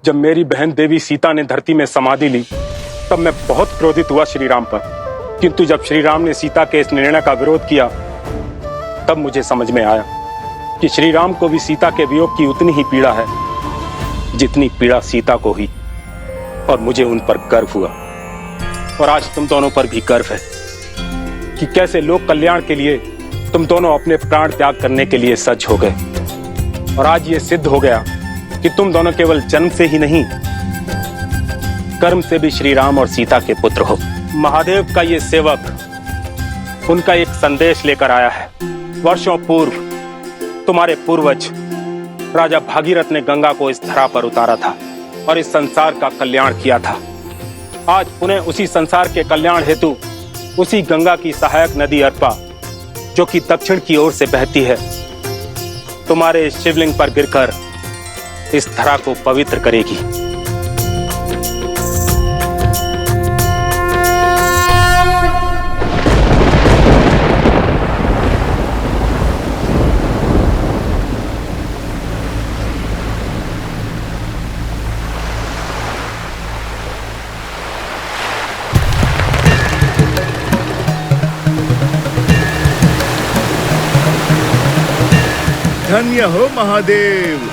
जब मेरी बहन देवी सीता ने धरती में समाधि ली तब मैं बहुत क्रोधित हुआ श्री राम पर, किंतु जब श्री राम ने सीता के इस निर्णय का विरोध किया तब मुझे समझ में आया कि श्री राम को भी सीता के वियोग की उतनी ही पीड़ा है जितनी पीड़ा सीता को हुई, और मुझे उन पर गर्व हुआ। और आज तुम दोनों पर भी गर्व है कि कैसे लोक कल्याण के लिए तुम दोनों अपने प्राण त्याग करने के लिए सज्ज हो गए। और आज ये सिद्ध हो गया कि तुम दोनों केवल जन्म से ही नहीं, कर्म से भी श्री राम और सीता के पुत्र हो। महादेव का ये सेवक उनका एक संदेश लेकर आया है। वर्षों पूर्व तुम्हारे पूर्वज राजा भागीरथ ने गंगा को इस धरा पर उतारा था और इस संसार का कल्याण किया था। आज पुनः उसी संसार के कल्याण हेतु उसी गंगा की सहायक नदी अर्पा, जो कि दक्षिण की ओर से बहती है, तुम्हारे शिवलिंग पर गिरकर इस धरा को पवित्र करेगी। धन्य हो महादेव।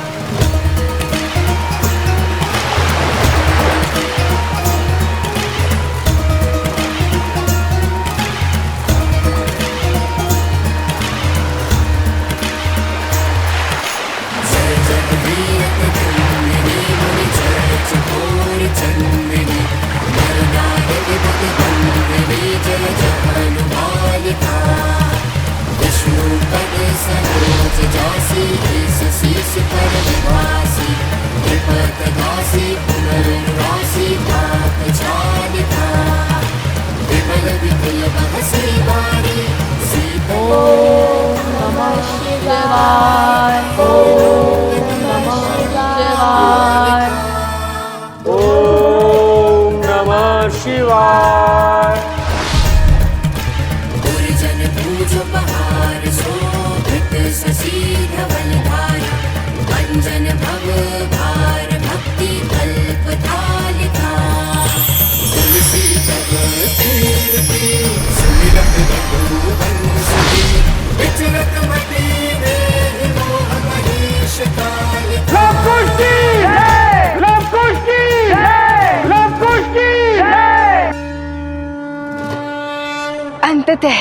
अंततः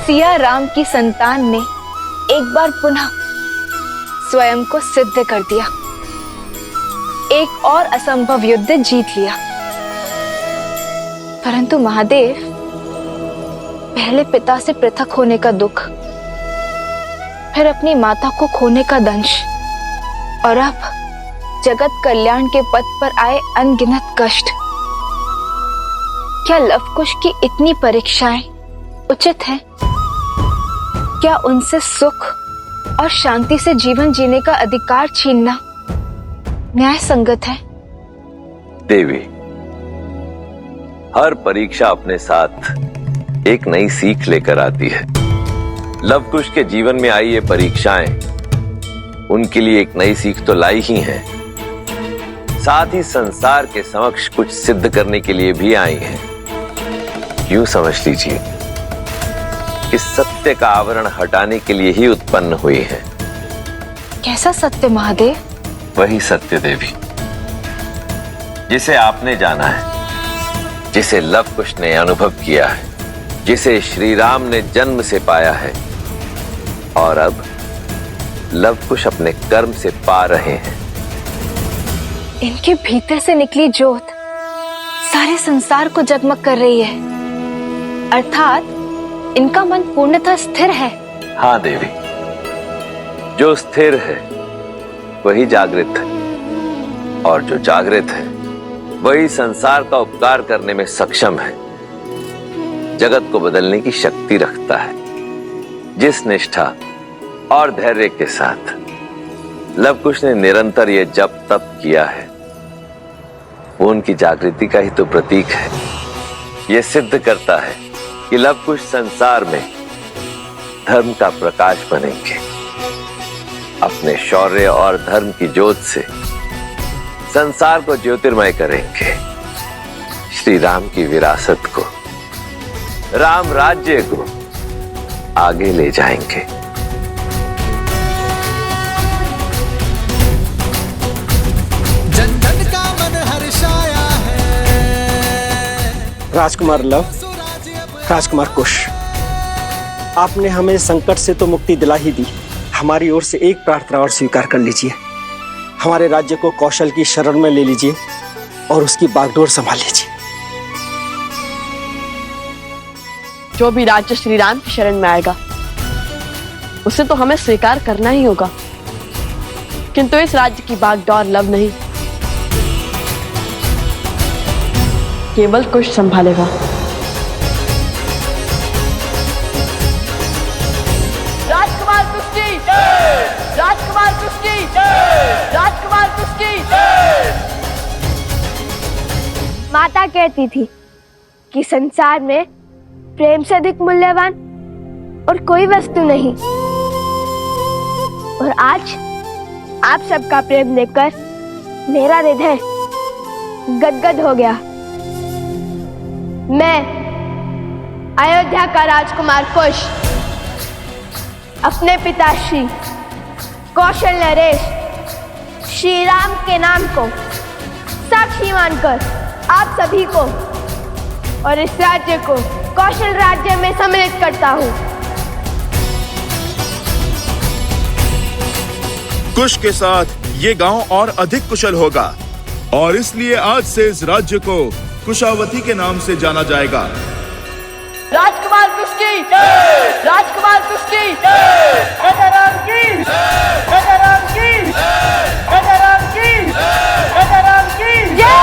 सिया राम की संतान ने एक बार पुनः स्वयं को सिद्ध कर दिया, एक और असंभव युद्ध जीत लिया। परंतु महादेव, पहले पिता से पृथक होने का दुख, फिर अपनी माता को खोने का दंश, और अब जगत कल्याण के पथ पर आए अनगिनत कष्ट। क्या लवकुश की इतनी परीक्षाएं उचित हैं? क्या उनसे सुख और शांति से जीवन जीने का अधिकार छीनना न्याय संगत है? देवी, हर परीक्षा अपने साथ एक नई सीख लेकर आती है। लवकुश के जीवन में आई ये परीक्षाएं उनके लिए एक नई सीख तो लाई ही हैं, साथ ही संसार के समक्ष कुछ सिद्ध करने के लिए भी आई हैं। यूं समझ लीजिए कि सत्य का आवरण हटाने के लिए ही उत्पन्न हुई है। कैसा सत्य महादेव? वही सत्य देवी जिसे आपने जाना है, जिसे लवकुश ने अनुभव किया है, जिसे श्री राम ने जन्म से पाया है, और अब लवकुश अपने कर्म से पा रहे हैं। इनके भीतर से निकली ज्योत सारे संसार को जगमग कर रही है, अर्थात इनका मन पूर्णतः स्थिर है। हाँ देवी, जो स्थिर है वही जागृत है, और जो जागृत है वही संसार का उपकार करने में सक्षम है, जगत को बदलने की शक्ति रखता है। जिस निष्ठा और धैर्य के साथ लवकुश ने निरंतर ये जप तप किया है, वो उनकी जागृति का ही तो प्रतीक है। ये सिद्ध करता है कि लवकुश संसार में धर्म का प्रकाश बनेंगे। अपने शौर्य और धर्म की ज्योत से संसार को ज्योतिर्मय करेंगे, श्री राम की विरासत को, राम राज्य को आगे ले जाएंगे। जन जन का मन हर्षाया है। राजकुमार लव, राजकुमार कुश, आपने हमें संकट से तो मुक्ति दिला ही दी, हमारी ओर से एक प्रार्थना और स्वीकार कर लीजिए। हमारे राज्य को कौशल की शरण में ले लीजिए और उसकी बागडोर संभाल लीजिए। जो भी राज्य श्री राम की शरण में आएगा उसे तो हमें स्वीकार करना ही होगा, किंतु इस राज्य की बागडोर लव नहीं, केवल कुश संभालेगा। राजकुमार कुश की जय! राजकुमार कुश की जय! राजकुमार कुश की जय! माता कहती थी कि संसार में प्रेम से अधिक मूल्यवान और कोई वस्तु नहीं, और आज आप सबका प्रेम देखकर मेरा हृदय गदगद हो गया। मैं अयोध्या का राजकुमार कुश अपने पिता श्री कौशल नरेश श्री राम के नाम को साक्षी मानकर आप सभी को और इस राज्य को कौशल राज्य में सम्मिलित करता हूँ। कुश के साथ ये गांव और अधिक कुशल होगा और इसलिए आज से इस राज्य को कुशावती के नाम से जाना जाएगा। राजकुमार कुश की जय! राजकुमार कुश की जय! राजा राम की जय! राजा राम की जय! राजा राम की जय! राजा राम की जय!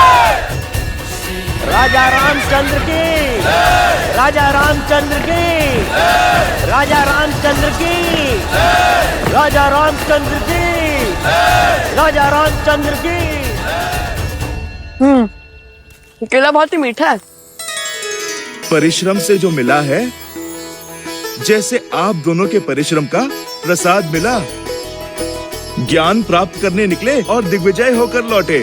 राजा रामचंद्र की, राजा रामचंद्र की, राजा रामचंद्र की, राजा रामचंद्र की, राजा रामचंद्र की। केला बहुत ही मीठा है। परिश्रम से जो मिला है, जैसे आप दोनों के परिश्रम का प्रसाद मिला। ज्ञान प्राप्त करने निकले और दिग्विजय होकर लौटे।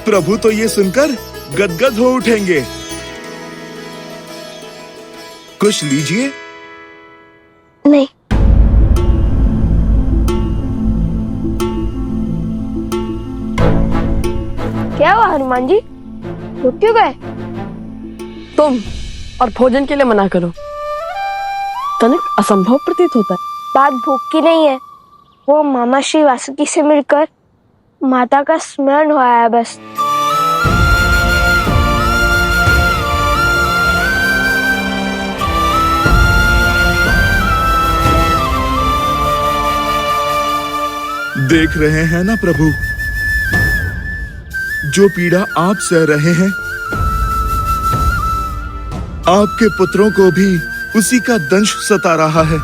प्रभु तो ये सुनकर गदगद हो उठेंगे। कुछ लीजिए। नहीं, क्या हुआ हनुमान जी, रुक क्यों गए? तुम और भोजन के लिए मना करो, तनिक असंभव प्रतीत होता है। बात भूख की नहीं है, वो मामा श्री वासुकी से मिलकर माता का स्मरण हुआ है बस। देख रहे हैं ना प्रभु, जो पीड़ा आप सह रहे हैं, आपके पुत्रों को भी उसी का दंश सता रहा है।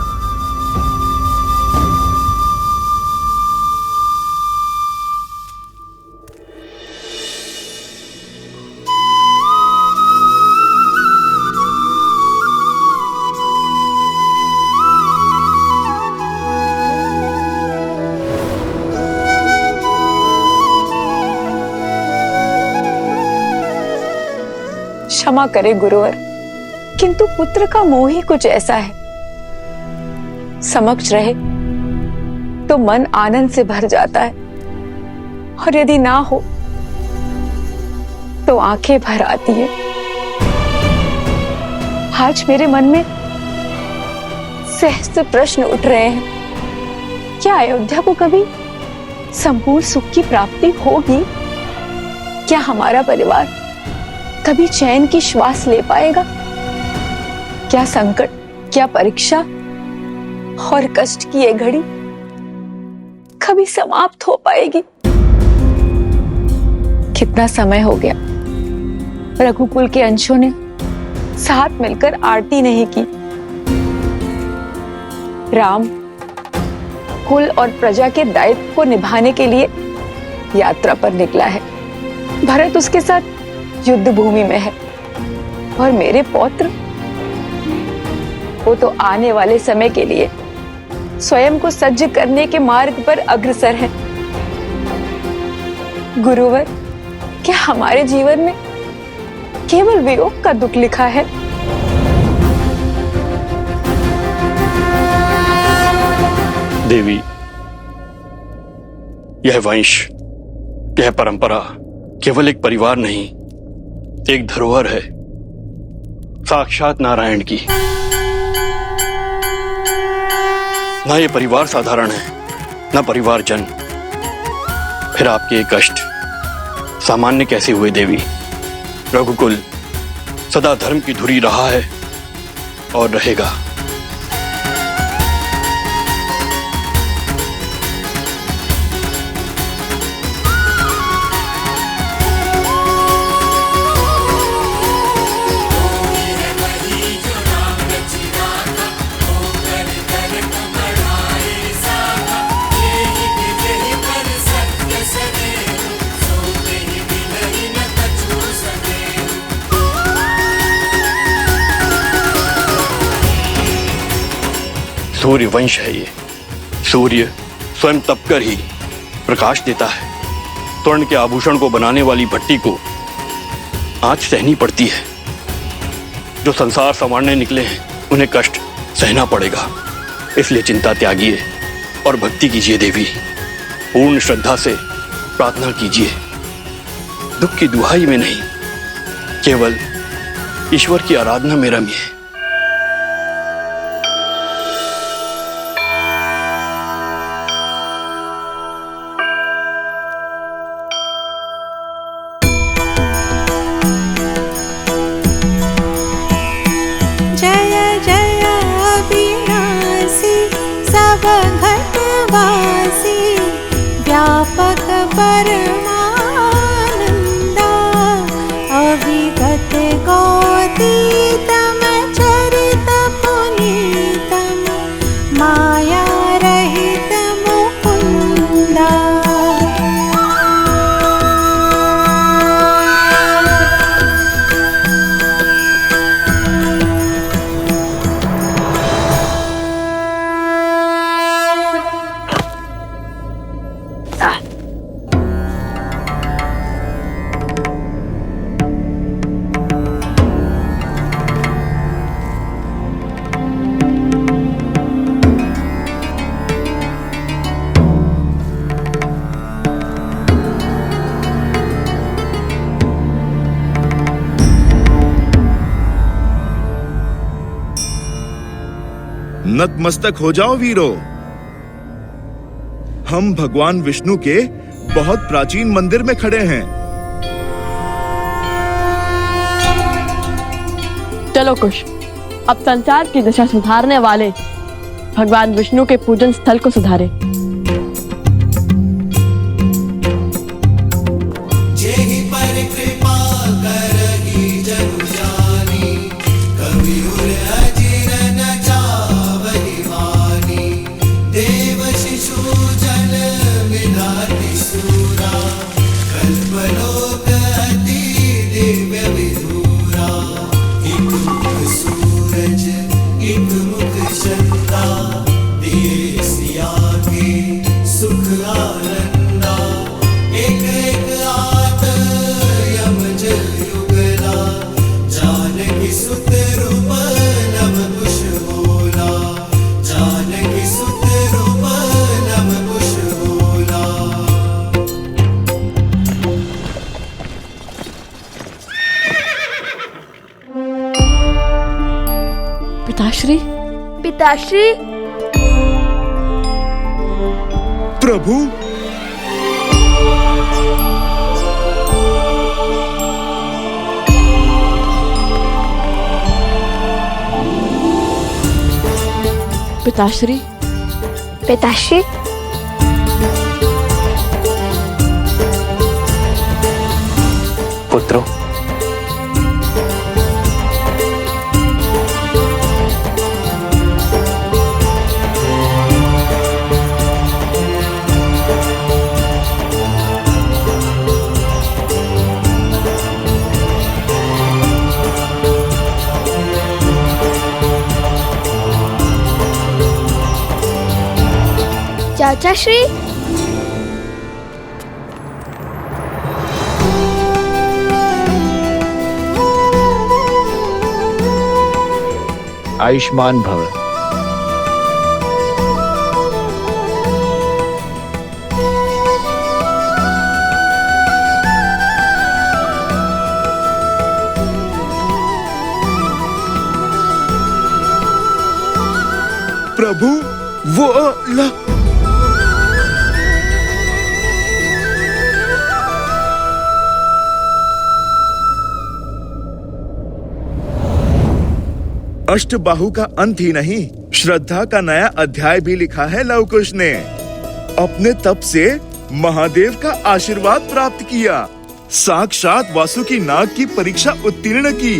क्षमा करे गुरुवर, किंतु पुत्र का मोह ही कुछ ऐसा है, समक्ष रहे तो मन आनंद से भर जाता है, और यदि ना हो तो आंखें भर आती है। आज मेरे मन में सहस्त्र प्रश्न उठ रहे हैं। क्या अयोध्या को कभी संपूर्ण सुख की प्राप्ति होगी? क्या हमारा परिवार कभी चैन की श्वास ले पाएगा? क्या संकट, क्या परीक्षा और कष्ट की ये घड़ी कभी समाप्त हो पाएगी? कितना समय हो गया रघुकुल के अंशों ने साथ मिलकर आरती नहीं की। राम कुल और प्रजा के दायित्व को निभाने के लिए यात्रा पर निकला है। भरत उसके साथ युद्ध भूमि में है, और मेरे पौत्र वो तो आने वाले समय के लिए स्वयं को सज्ज करने के मार्ग पर अग्रसर है। गुरुवर, क्या हमारे जीवन में केवल वियोग का दुख लिखा है? देवी, यह वंश, यह परंपरा केवल एक परिवार नहीं, एक धरोहर है, साक्षात नारायण की। ना ये परिवार साधारण है, ना परिवारजन। फिर आपके ये कष्ट सामान्य कैसे हुए देवी? रघुकुल सदा धर्म की धुरी रहा है और रहेगा। सूर्य वंश है ये। सूर्य स्वयं तपकर ही प्रकाश देता है। स्वर्ण के आभूषण को बनाने वाली भट्टी को आंच सहनी पड़ती है। जो संसार संवारने निकले हैं उन्हें कष्ट सहना पड़ेगा। इसलिए चिंता त्यागिए और भक्ति कीजिए देवी। पूर्ण श्रद्धा से प्रार्थना कीजिए। दुख की दुहाई में नहीं, केवल ईश्वर की आराधना में रमिए। नतमस्तक हो जाओ वीरो। हम भगवान विष्णु के बहुत प्राचीन मंदिर में खड़े हैं। चलो कुश, अब संसार की दिशा सुधारने वाले भगवान विष्णु के पूजन स्थल को सुधारे। पिताश्री, पिताश्री, प्रभु, पिताश्री, पिताश्री, पुत्रों, चाचा श्री, आयुष्मान भव। प्रभु वो अष्टबाहु का अंत ही नहीं, श्रद्धा का नया अध्याय भी लिखा है लव कुश ने। अपने तप से महादेव का आशीर्वाद प्राप्त किया, साक्षात वासुकी नाग की परीक्षा उत्तीर्ण की।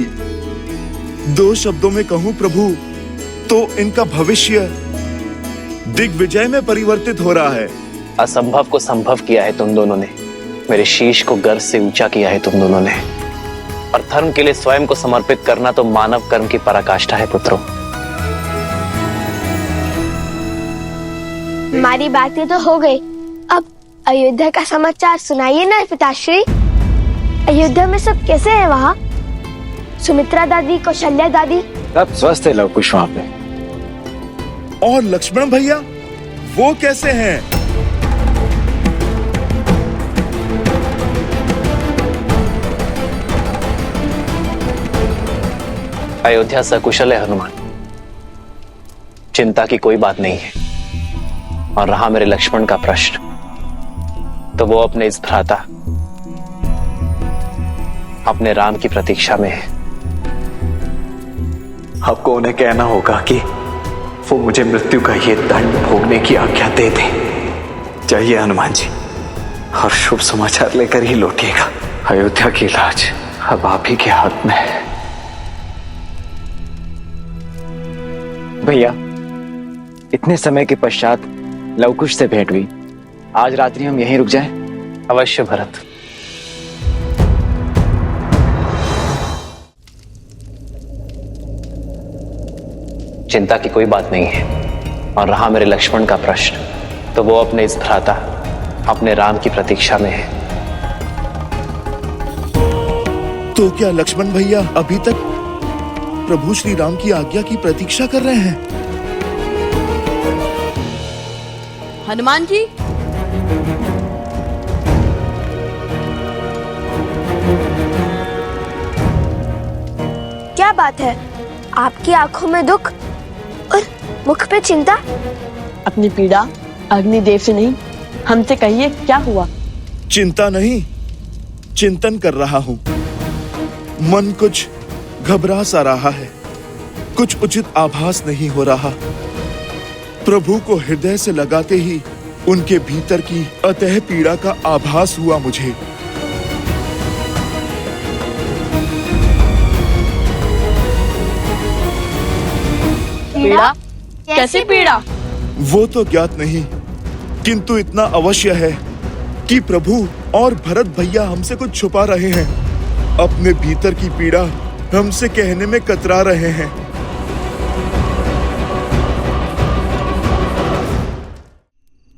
2 शब्दों में कहूँ प्रभु तो इनका भविष्य दिग्विजय में परिवर्तित हो रहा है। असंभव को संभव किया है तुम दोनों ने, मेरे शीश को गर्व से ऊंचा किया है तुम दोनों ने, और धर्म के लिए स्वयं को समर्पित करना तो मानव कर्म की पराकाष्ठा है पुत्रों। हमारी बातें तो हो गई, अब अयोध्या का समाचार सुनाइए ना पिताश्री। अयोध्या में सब कैसे हैं वहाँ? सुमित्रा दादी, कौशल्या दादी सब स्वस्थ है लव कुश वहाँ पे। और लक्ष्मण भैया वो कैसे हैं? अयोध्या सकुशल है हनुमान, चिंता की कोई बात नहीं है। और रहा मेरे लक्ष्मण का प्रश्न, तो वो अपने इस भ्राता, अपने राम की प्रतीक्षा में है। आपको उन्हें कहना होगा कि वो मुझे मृत्यु का ये दंड भोगने की आज्ञा दे दे। चाहिए हनुमान जी, और शुभ समाचार लेकर ही लौटिएगा। अयोध्या की लाज अब आप ही के हाथ में है। भैया, इतने समय के पश्चात लव कुश से भेंट हुई, आज रात्रि हम यहीं रुक जाएं? अवश्य भरत। चिंता की कोई बात नहीं है। और रहा मेरे लक्ष्मण का प्रश्न, तो वो अपने इस भ्राता, अपने राम की प्रतीक्षा में है। तो क्या लक्ष्मण भैया अभी तक प्रभु श्री राम की आज्ञा की प्रतीक्षा कर रहे हैं? हनुमान जी, क्या बात है? आपकी आंखों में दुख और मुख पे चिंता। अपनी पीड़ा अग्निदेव से नहीं, हमसे कहिए क्या हुआ? चिंता नहीं, चिंतन कर रहा हूँ। मन कुछ घबरा सा रहा है, कुछ उचित आभास नहीं हो रहा। प्रभु को हृदय से लगाते ही उनके भीतर की अतः पीड़ा का आभास हुआ मुझे। पीड़ा? कैसी पीड़ा? वो तो ज्ञात नहीं, किंतु इतना अवश्य है कि प्रभु और भरत भैया हमसे कुछ छुपा रहे हैं। अपने भीतर की पीड़ा हमसे कहने में कतरा रहे हैं।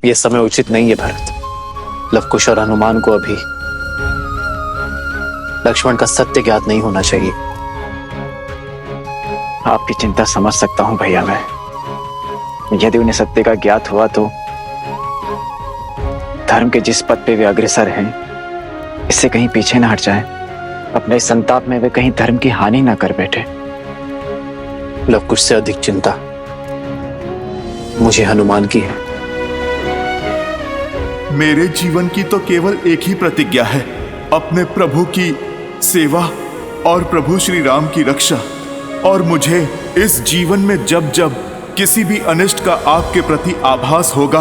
यह समय उचित नहीं है भरत। लव कुश और हनुमान को अभी लक्ष्मण का सत्य ज्ञात नहीं होना चाहिए। आपकी चिंता समझ सकता हूँ भैया मैं। यदि उन्हें सत्य का ज्ञात हुआ तो धर्म के जिस पद पे वे अग्रसर हैं, इससे कहीं पीछे न हट जाएं। अपने संताप में वे कहीं धर्म की हानि ना कर बैठे। लव कुश से अधिक चिंता मुझे हनुमान की है। मेरे जीवन की तो केवल एक ही प्रतिज्ञा है, अपने प्रभु की सेवा और प्रभु श्री राम की रक्षा। और मुझे इस जीवन में जब जब किसी भी अनिष्ट का आपके प्रति आभास होगा,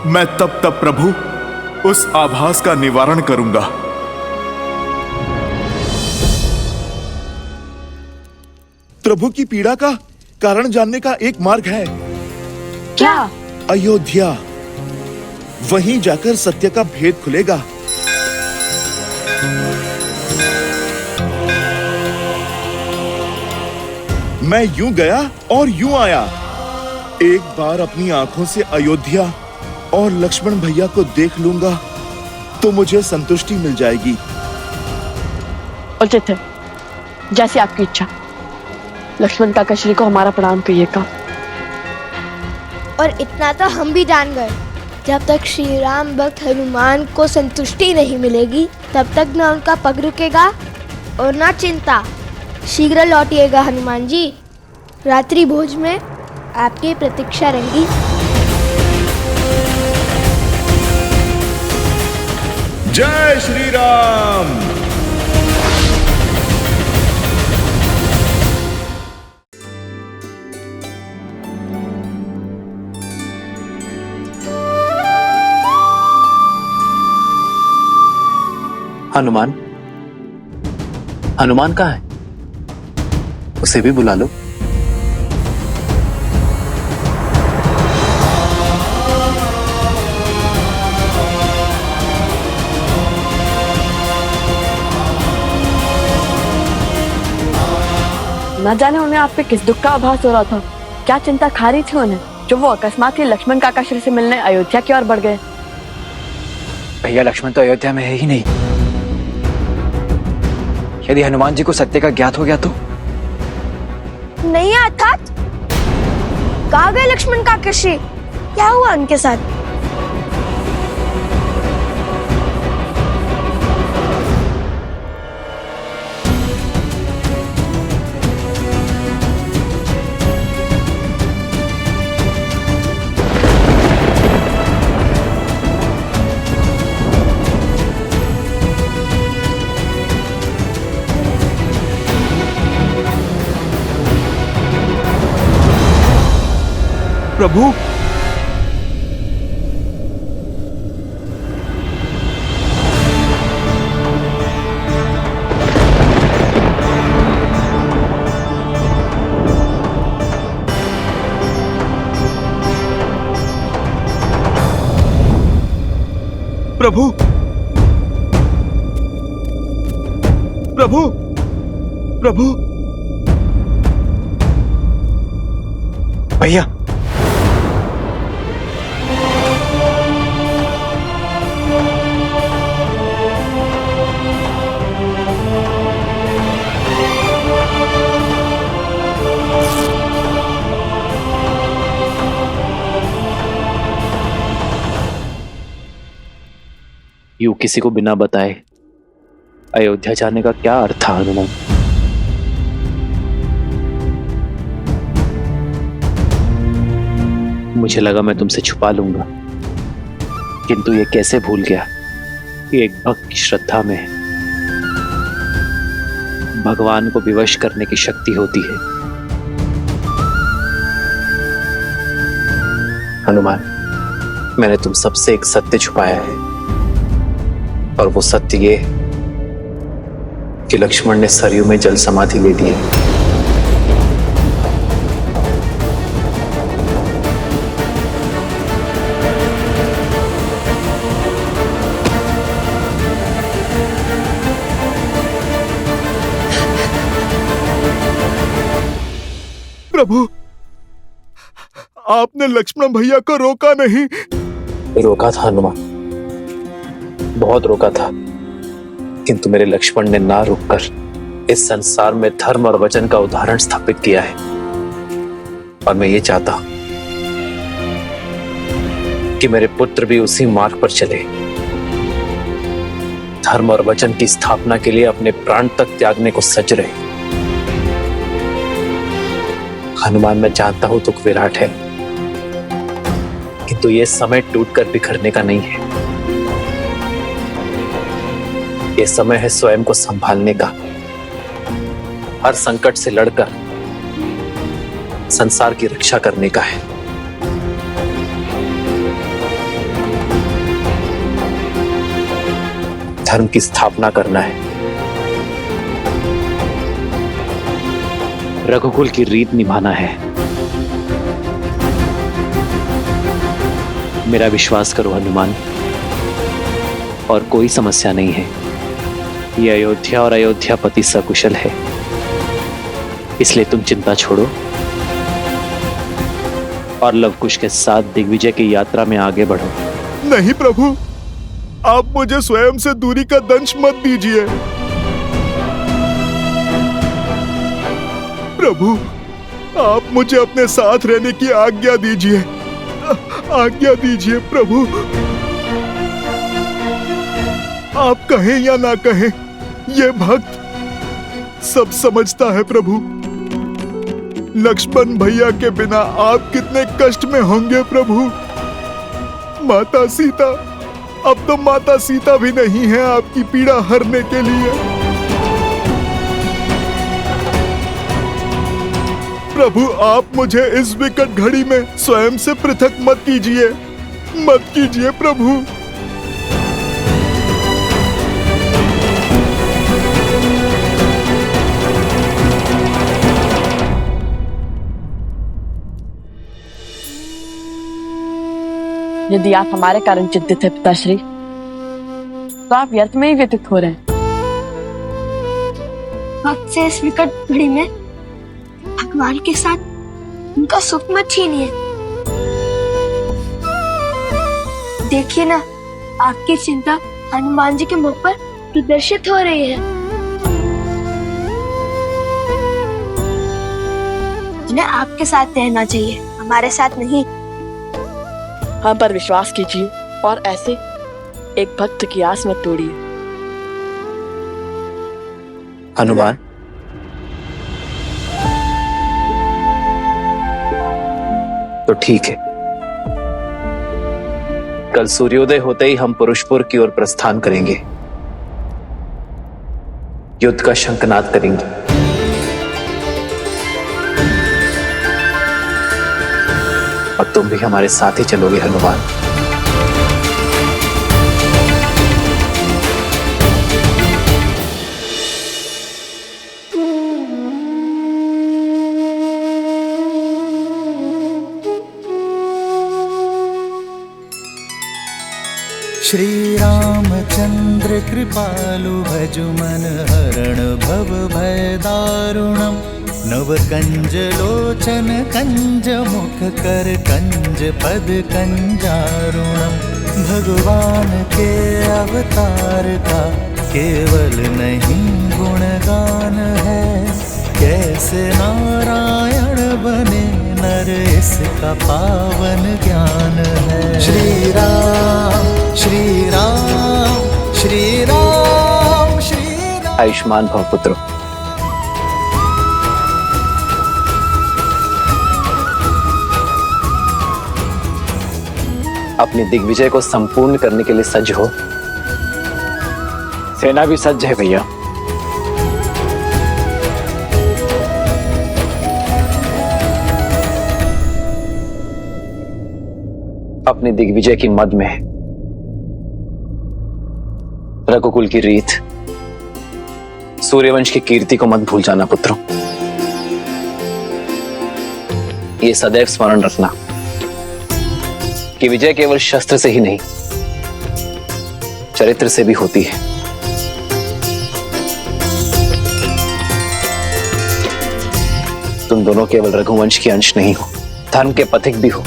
मैं तब तब प्रभु उस आभास का निवारण करूंगा। प्रभु की पीड़ा का कारण जानने का एक मार्ग है। क्या? अयोध्या। वहीं जाकर सत्य का भेद खुलेगा। मैं यूं गया और यूं आया। एक बार अपनी आंखों से अयोध्या और लक्ष्मण भैया को देख लूंगा तो मुझे संतुष्टि मिल जाएगी। उचित है, जैसी आपकी इच्छा। लक्ष्मण काका श्री को हमारा प्रणाम कहिएगा। और इतना तो हम भी जान गए, जब तक श्री राम भक्त हनुमान को संतुष्टि नहीं मिलेगी तब तक न उनका पग रुकेगा और ना चिंता। शीघ्र लौटिएगा हनुमान जी, रात्रि भोज में आपकी प्रतीक्षा रहेगी। जय श्री राम। हनुमान, हनुमान कहाँ है? उसे भी बुला लो। न जाने उन्हें आप पे किस दुख का आभास हो रहा था, क्या चिंता खा रही थी उन्हें, जो वो अकस्मात ही लक्ष्मण काका श्री से मिलने अयोध्या की ओर बढ़ गए। भैया, लक्ष्मण तो अयोध्या में है ही नहीं। यदि हनुमान जी को सत्य का ज्ञात हो गया तो? नहीं अर्थात कहाँ गए लक्ष्मण काका श्री? क्या हुआ उनके साथ? प्रभु, प्रभु, प्रभु, प्रभु। भैया, यूं किसी को बिना बताए अयोध्या जाने का क्या अर्थ था हनुमान? मुझे लगा मैं तुमसे छुपा लूंगा, किंतु ये कैसे भूल गया कि एक भक्त की श्रद्धा में भगवान को विवश करने की शक्ति होती है। हनुमान, मैंने तुम सबसे एक सत्य छुपाया है, और वो सत्य ये कि लक्ष्मण ने सरयू में जल समाधि ले ली है। प्रभु, आपने लक्ष्मण भैया को रोका नहीं? रोका था हनुमान, बहुत रोका था, किंतु मेरे लक्ष्मण ने ना रुककर इस संसार में धर्म और वचन का उदाहरण स्थापित किया है। और मैं ये चाहता हूं कि मेरे पुत्र भी उसी मार्ग पर चले, धर्म और वचन की स्थापना के लिए अपने प्राण तक त्यागने को सज रहे। हनुमान, मैं जानता हूं दुख विराट है, किंतु ये समय टूटकर बिखरने का नहीं है। ये समय है स्वयं को संभालने का, हर संकट से लड़कर संसार की रक्षा करने का है। धर्म की स्थापना करना है, रघुकुल की रीत निभाना है। मेरा विश्वास करो हनुमान, और कोई समस्या नहीं है। ये अयोध्या और अयोध्यापति सकुशल है, इसलिए तुम चिंता छोड़ो और लवकुश के साथ दिग्विजय की यात्रा में आगे बढ़ो। नहीं प्रभु, आप मुझे स्वयं से दूरी का दंश मत दीजिए। प्रभु, आप मुझे अपने साथ रहने की आज्ञा दीजिए, आज्ञा दीजिए प्रभु। आप कहें या ना कहें, ये भक्त सब समझता है प्रभु। लक्ष्मण भैया के बिना आप कितने कष्ट में होंगे प्रभु। माता सीता, अब तो माता सीता भी नहीं है आपकी पीड़ा हरने के लिए। प्रभु, आप मुझे इस विकट घड़ी में स्वयं से पृथक मत कीजिए, मत कीजिए प्रभु। यदि आप हमारे कारण चिंतित हैं पिताश्री, तो आप व्यर्थ में ही व्यतीत हो रहे हैं। वक्त से इस विकट घड़ी में भगवान के साथ उनका सुख मत छीनिए। देखिए ना, आपकी चिंता हनुमान जी के मुख पर प्रदर्शित हो रही है। जिन्हें आपके साथ रहना चाहिए, हमारे साथ नहीं। हम पर विश्वास कीजिए और ऐसे एक भक्त की आस मत तोड़िए। हनुमान, तो ठीक है, कल सूर्योदय होते ही हम पुरुषपुर की ओर प्रस्थान करेंगे, युद्ध का शंखनाद करेंगे। और तुम भी हमारे साथ ही चलोगे हनुमान। श्री रामचंद्र कृपालु भजु मन हरण भव भय दारुणम। नव कंज लोचन कंज मुख कर कंज पद कंजारुणम। भगवान के अवतार का केवल नहीं गुणगान है, कैसे नारायण बने नर इसका पावन ज्ञान है। श्री राम श्री राम श्री राम श्री राम। आयुष्मान भव पुत्र। अपने दिग्विजय को संपूर्ण करने के लिए सज्ज हो। सेना भी सज्ज है भैया। अपने दिग्विजय की मद में रघुकुल की रीत, सूर्यवंश की कीर्ति को मत भूल जाना पुत्रों। ये सदैव स्मरण रखना कि विजय केवल शस्त्र से ही नहीं, चरित्र से भी होती है। तुम दोनों केवल रघुवंश के अंश नहीं हो, धर्म के पथिक भी हो।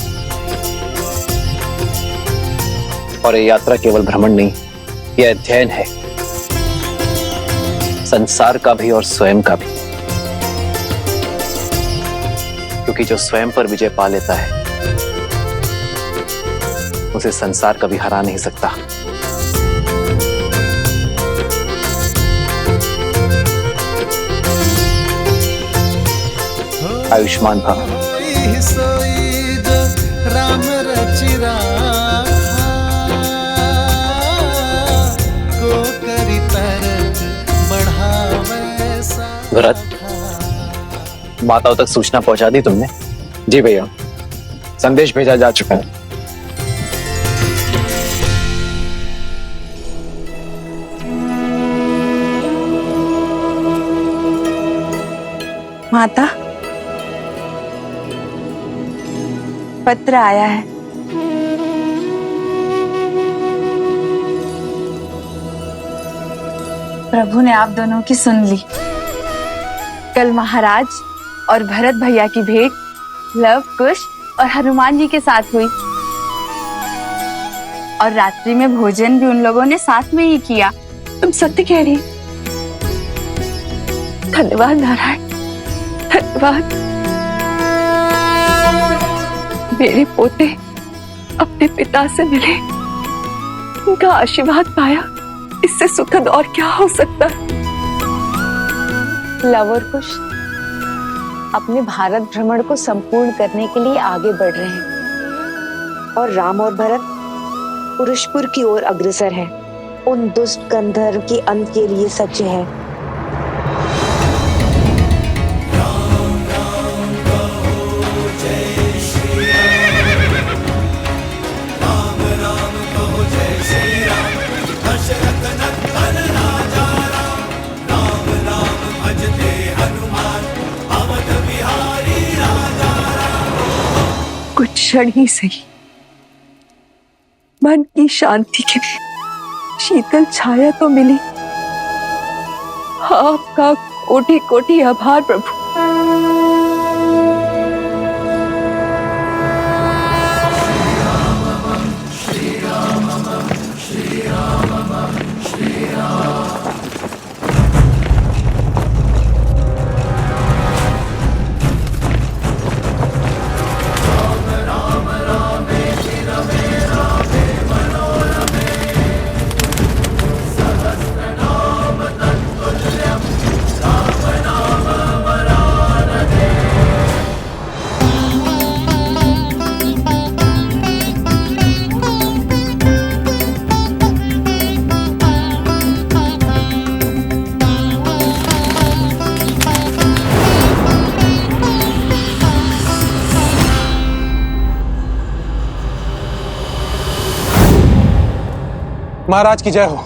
और ये यात्रा केवल भ्रमण नहीं, यह अध्ययन है, संसार का भी और स्वयं का भी। क्योंकि जो स्वयं पर विजय पा लेता है, उसे संसार कभी हरा नहीं सकता। आयुष्मान भव। राम रचि राखा, को करि तरत बढ़ावे सा। भरत, माताओं तक सूचना पहुंचा दी तुमने? जी भैया, संदेश भेजा जा चुका है। माता, पत्र आया है। प्रभु ने आप दोनों की सुन ली। कल महाराज और भरत भैया की भेंट लव, कुश और हनुमान जी के साथ हुई, और रात्रि में भोजन भी उन लोगों ने साथ में ही किया। तुम सत्य कह रही। धन्यवाद नारायण, धन्यवाद। मेरे पोते अपने पिता से मिले, उनका आशीर्वाद पाया, इससे सुखद और क्या हो सकता है। लव और कुश अपने भारत भ्रमण को संपूर्ण करने के लिए आगे बढ़ रहे हैं और राम और भरत पुरुषपुर की ओर अग्रसर हैं, उन दुष्ट गंधर्व के अंत के लिए सज्ज है। कुछ क्षण ही सही, मन की शांति के लिए शीतल छाया तो मिली। आपका कोटि कोटि आभार प्रभु। महाराज की जय हो।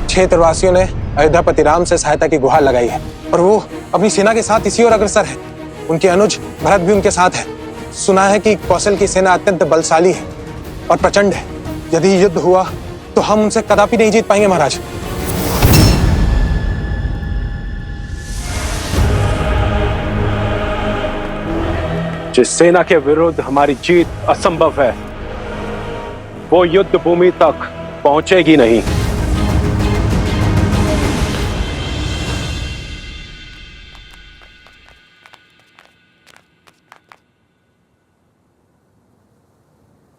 क्षेत्रवासियों ने अयोध्यापति राम से सहायता की गुहार लगाई है और वो अपनी सेना के साथ इसी ओर अग्रसर है। उनके अनुज भरत भी उनके साथ है। सुना है कि कौशल की सेना अत्यंत बलशाली है और प्रचंड है। यदि युद्ध हुआ तो हम उनसे कदापि नहीं जीत पाएंगे महाराज। जिस सेना के विरुद्ध हमारी जीत असंभव है, वो युद्ध भूमि तक पहुंचेगी नहीं।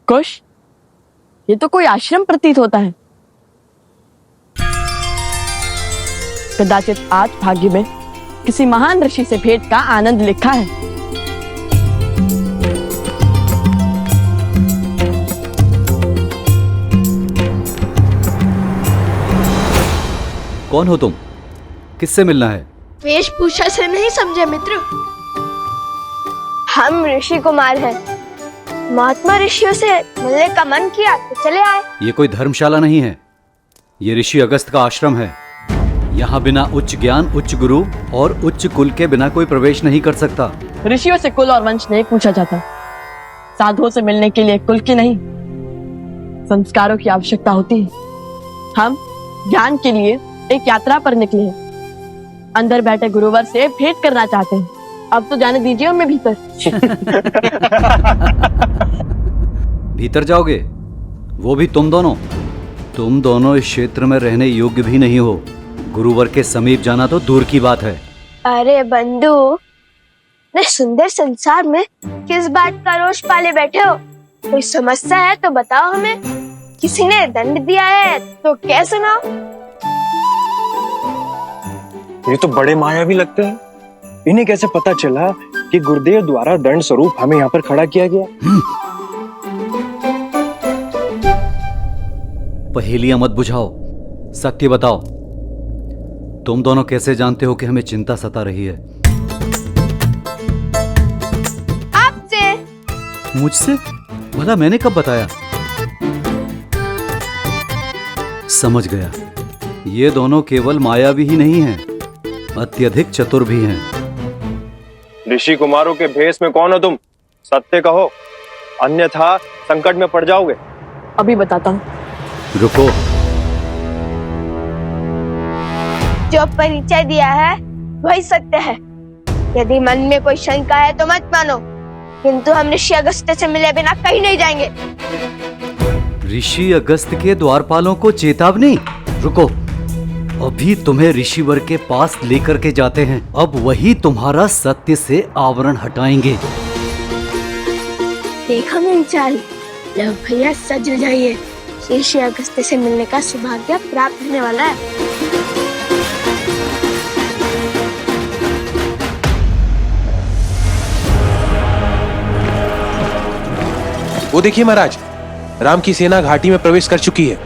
कुश, ये तो कोई आश्रम प्रतीत होता है। कदाचित आज भाग्य में किसी महान ऋषि से भेंट का आनंद लिखा है। कौन हो तुम? किससे मिलना है? वेशभूषा से नहीं समझे मित्र, हम ऋषि कुमार हैं। महात्मा ऋषियों से मिलने का मन किया तो चले आए। ये कोई धर्मशाला नहीं है, ये ऋषि अगस्त का आश्रम है। यहाँ बिना उच्च ज्ञान, उच्च गुरु और उच्च कुल के बिना कोई प्रवेश नहीं कर सकता। ऋषियों से कुल और वंश नहीं पूछा जाता। साधुओं से मिलने के लिए कुल की नहीं, संस्कारों की आवश्यकता होती है। हम ज्ञान के लिए एक यात्रा पर निकले हैं। अंदर बैठे गुरुवर से भेंट करना चाहते हैं। अब तो जाने दीजिए हमें भीतर। भीतर जाओगे? वो भी तुम दोनों? तुम दोनों इस क्षेत्र में रहने योग्य भी नहीं हो। गुरुवर के समीप जाना तो दूर की बात है। अरे बंधु, इतने सुंदर संसार में किस बात का रोष पाले बैठे हो? कोई समस्या है तो बताओ हमें। किसी ने दंड दिया है तो क्या सुनाओ? ये तो बड़े मायावी लगते हैं। इन्हें कैसे पता चला कि गुरुदेव द्वारा दंड स्वरूप हमें यहाँ पर खड़ा किया गया? पहेलियां मत बुझाओ, सत्य बताओ। तुम दोनों कैसे जानते हो कि हमें चिंता सता रही है? आपसे। मुझसे? भला मैंने कब बताया? समझ गया, ये दोनों केवल मायावी ही नहीं हैं, अत्यधिक चतुर भी हैं। ऋषि कुमारों के भेष में कौन हो तुम? सत्य कहो, अन्यथा संकट में पड़ जाओगे। अभी बताता हूँ। रुको। जो परिचय दिया है वही सत्य है। यदि मन में कोई शंका है तो मत मानो, किंतु हम ऋषि अगस्त से मिले बिना कहीं नहीं जाएंगे। ऋषि अगस्त के द्वारपालों को चेतावनी? रुको, अभी तुम्हें ऋषिवर के पास लेकर के जाते हैं। अब वही तुम्हारा सत्य से आवरण हटाएंगे। देखा मेरी चाल, जब भैया सज जाइए, ऋषि अगस्त्य से मिलने का सौभाग्य प्राप्त होने वाला है। वो देखिए महाराज, राम की सेना घाटी में प्रवेश कर चुकी है।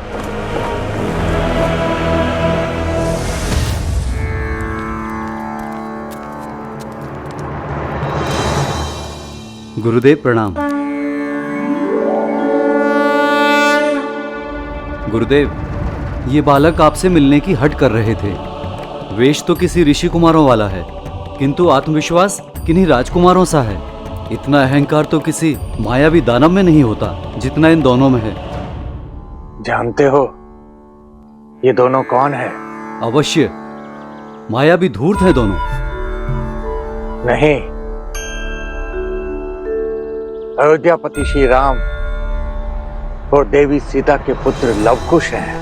गुरुदेव प्रणाम। गुरुदेव, ये बालक आपसे मिलने की हट कर रहे थे। वेश तो किसी ऋषि कुमारों वाला है, किंतु आत्मविश्वास किन्हीं राजकुमारों सा है। इतना अहंकार तो किसी मायावी दानव में नहीं होता जितना इन दोनों में है। जानते हो ये दोनों कौन है? अवश्य, मायावी धूर्त हैं दोनों। नहीं, अयोध्यापति श्री राम और देवी सीता के पुत्र लवकुश हैं।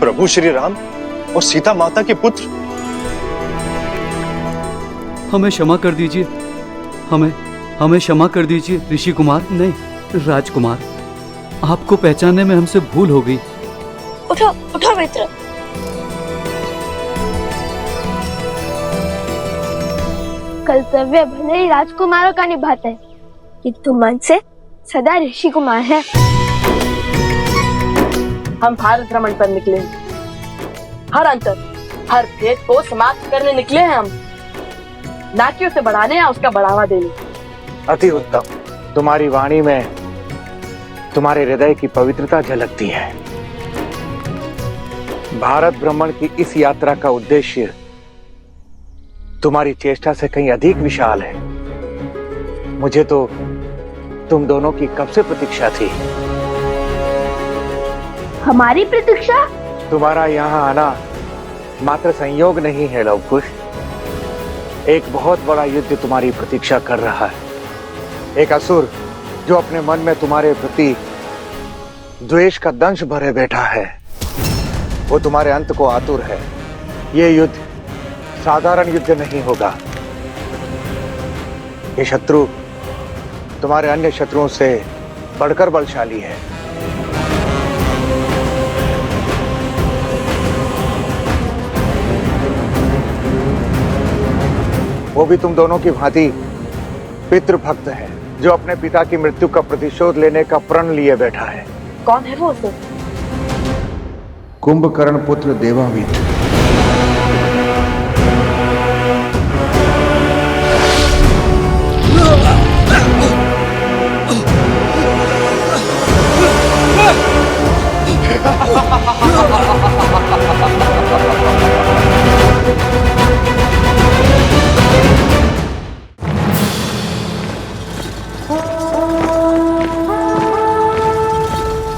प्रभु श्री राम और सीता माता के पुत्र। हमें क्षमा कर दीजिए, हमें क्षमा कर दीजिए ऋषि कुमार, नहीं राजकुमार। आपको पहचानने में हमसे भूल हो गई। उठो उठो मित्र। कर्तव्य भले ही राजकुमारों का निभाते हैं, किंतु मन से सदा ऋषि कुमार है। हम भारत भ्रमण पर निकले हैं। हर अंतर, हर भेद को समाप्त करने निकले हैं हम, ना कि उसे बढ़ाने या उसका बढ़ावा देने। अति उत्तम। तुम्हारी वाणी में तुम्हारे हृदय की पवित्रता झलकती है। भारत भ्रमण की इस यात्रा का उद्देश्य तुम्हारी चेष्टा से कहीं अधिक विशाल है। मुझे तो तुम दोनों की कब से प्रतीक्षा थी। हमारी प्रतीक्षा? तुम्हारा यहाँ आना मात्र संयोग नहीं है लवकुश, एक बहुत बड़ा युद्ध तुम्हारी प्रतीक्षा कर रहा है। एक असुर जो अपने मन में तुम्हारे प्रति द्वेष का दंश भरे बैठा है, वो तुम्हारे अंत को आतुर है। ये युद्ध साधारण युद्ध नहीं होगा। ये शत्रु तुम्हारे अन्य शत्रुओं से बढ़कर बलशाली है। वो भी तुम दोनों की भांति पितृभक्त है, जो अपने पिता की मृत्यु का प्रतिशोध लेने का प्रण लिए बैठा है। कौन है वो उसे? कुंभकर्ण पुत्र देवावीत।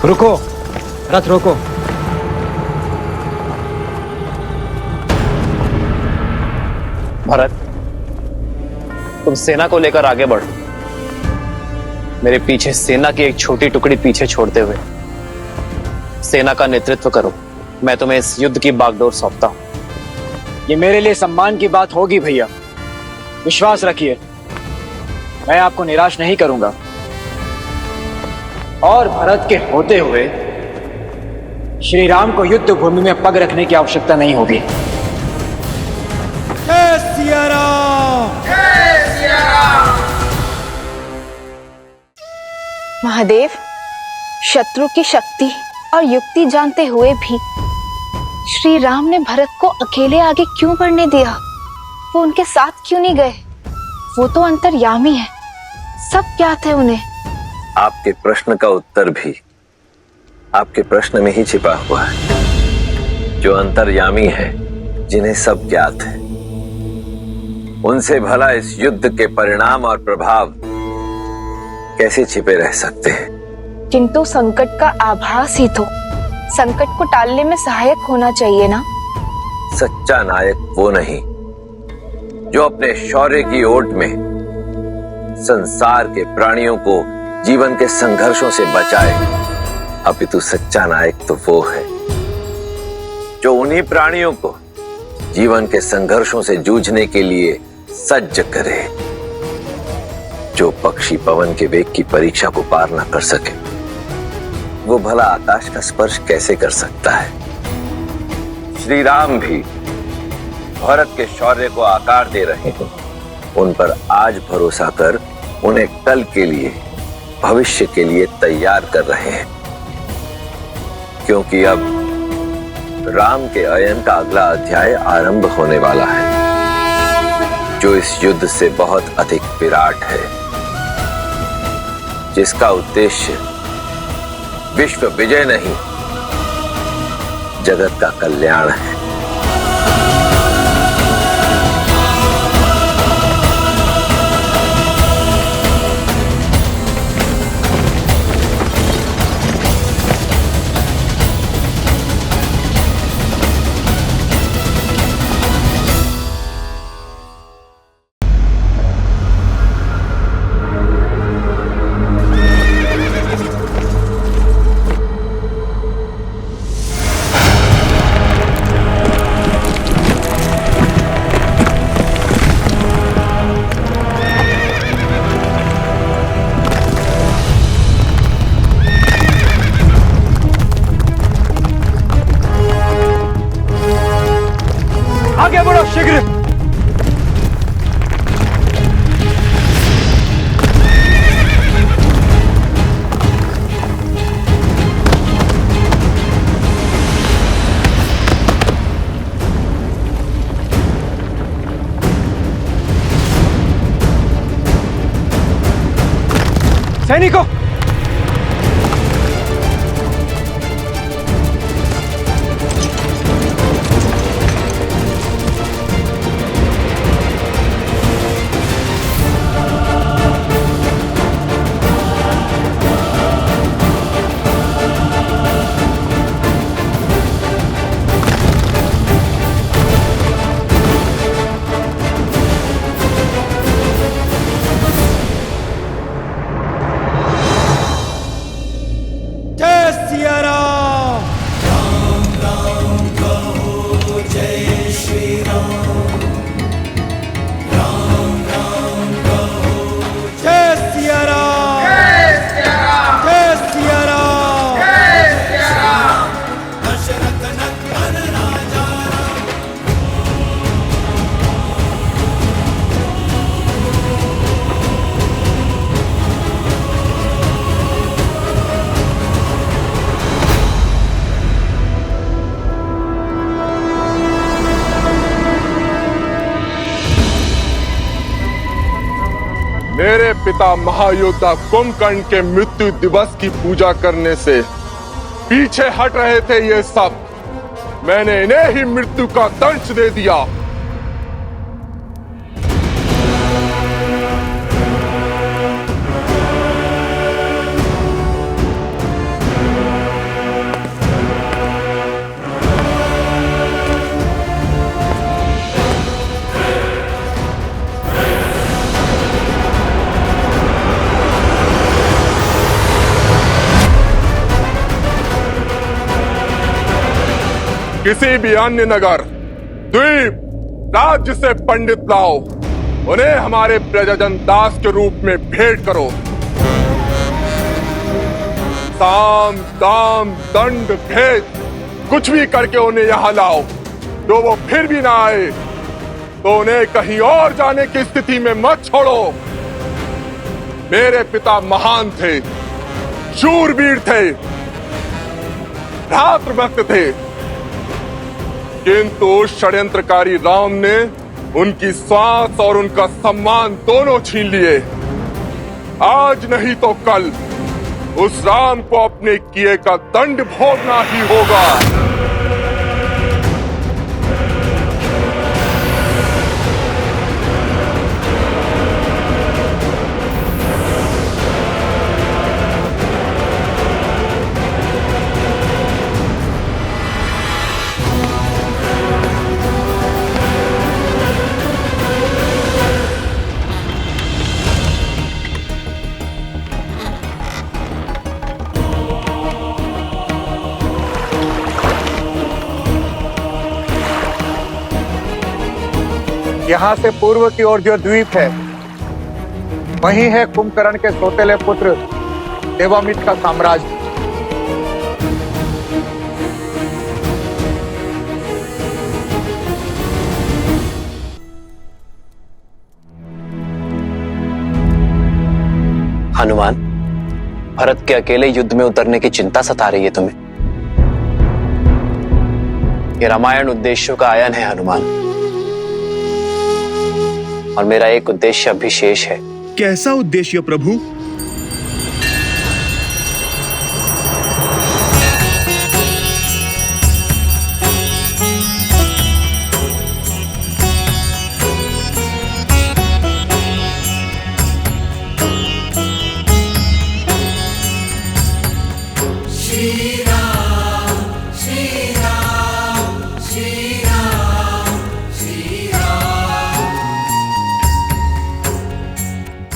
रुको, रथ रोको। भरत, तुम सेना को लेकर आगे बढ़ो। मेरे पीछे सेना की एक छोटी टुकड़ी पीछे छोड़ते हुए सेना का नेतृत्व करो। मैं तुम्हें इस युद्ध की बागडोर सौंपता हूं। ये मेरे लिए सम्मान की बात होगी भैया, विश्वास रखिए, मैं आपको निराश नहीं करूंगा। और भरत के होते हुए श्री राम को युद्ध भूमि में पग रखने की आवश्यकता नहीं होगी। जय सिया राम! जय सिया राम! महादेव, शत्रु की शक्ति और युक्ति जानते हुए भी श्री राम ने भरत को अकेले आगे क्यों बढ़ने दिया? वो उनके साथ क्यों नहीं गए? वो तो अंतर्यामी है, सब ज्ञात है उन्हें। आपके प्रश्न का उत्तर भी आपके प्रश्न में ही छिपा हुआ है। जो अंतर्यामी है, जिन्हें सब ज्ञात है, उनसे भला इस युद्ध के परिणाम और प्रभाव कैसे छिपे रह सकते हैं? किंतु संकट का आभास ही तो संकट को टालने में सहायक होना चाहिए ना। सच्चा नायक वो नहीं जो अपने शौर्य की ओट में संसार के प्राणियों को जीवन के संघर्षों से बचाए, अपितु सच्चा नायक तो वो है जो उन्हीं प्राणियों को जीवन के संघर्षों से जूझने के लिए सज्ज करे। जो पक्षी पवन के वेग की परीक्षा को पार न कर सके, वो भला आकाश का स्पर्श कैसे कर सकता है? श्री राम भी भरत के शौर्य को आकार दे रहे हैं। उन पर आज भरोसा कर उन्हें कल के लिए, भविष्य के लिए तैयार कर रहे हैं, क्योंकि अब राम के अयन का अगला अध्याय आरंभ होने वाला है, जो इस युद्ध से बहुत अधिक विराट है, जिसका उद्देश्य विश्व विजय नहीं, जगत का कल्याण है। आगे बढ़ो शीघ्र। सैनिकों, मेरे पिता महायोद्धा कुंभकर्ण के मृत्यु दिवस की पूजा करने से पीछे हट रहे थे ये सब। मैंने इन्हें ही मृत्यु का दंश दे दिया। किसी भी अन्य नगर, द्वीप, राज्य से पंडित लाओ, उन्हें हमारे प्रजाजन दास के रूप में भेंट करो। साम, दाम, दंड, भेद कुछ भी करके उन्हें यहाँ लाओ। जो वो फिर भी ना आए तो उन्हें कहीं और जाने की स्थिति में मत छोड़ो। मेरे पिता महान थे, शूरवीर थे, भ्रातृभक्त थे, किंतु षड्यंत्रकारी राम ने उनकी सांस और उनका सम्मान दोनों छीन लिए। आज नहीं तो कल उस राम को अपने किए का दंड भोगना ही होगा। यहाँ से पूर्व की ओर जो द्वीप है वही है कुंभकर्ण के सौतेले पुत्र देवामित्र का साम्राज्य। हनुमान, भरत के अकेले युद्ध में उतरने की चिंता सता रही है तुम्हें। ये रामायण उद्देश्यों का आयन है हनुमान, और मेरा एक उद्देश्य अभी शेष है। कैसा उद्देश्य प्रभु?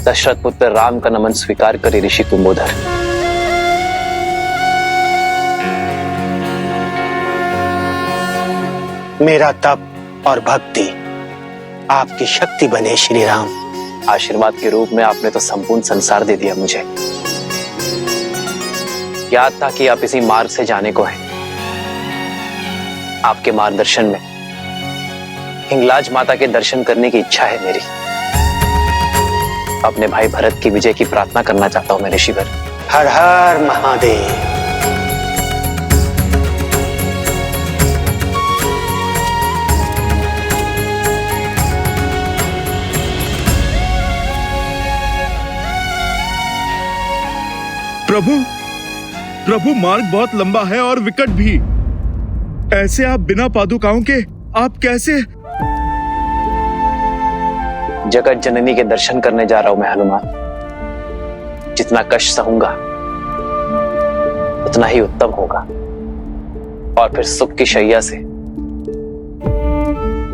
दशरथ पुत्र राम का नमन स्वीकार करे ऋषि कुंभोधर। मेरा तप और भक्ति आपकी शक्ति बने श्री राम। आशीर्वाद के रूप में आपने तो संपूर्ण संसार दे दिया मुझे। याद था कि आप इसी मार्ग से जाने को हैं। आपके मार्गदर्शन में हिंगलाज माता के दर्शन करने की इच्छा है मेरी। अपने भाई भरत की विजय की प्रार्थना करना चाहता हूं मैं ऋषिवर। हर हर महादेव। प्रभु मार्ग बहुत लंबा है और विकट भी। ऐसे आप बिना पादुकाओं के आप कैसे? जगत जननी के दर्शन करने जा रहा हूं मैं हनुमान। जितना कष्ट सहूंगा उतना ही उत्तम होगा, और फिर सुख की शैया से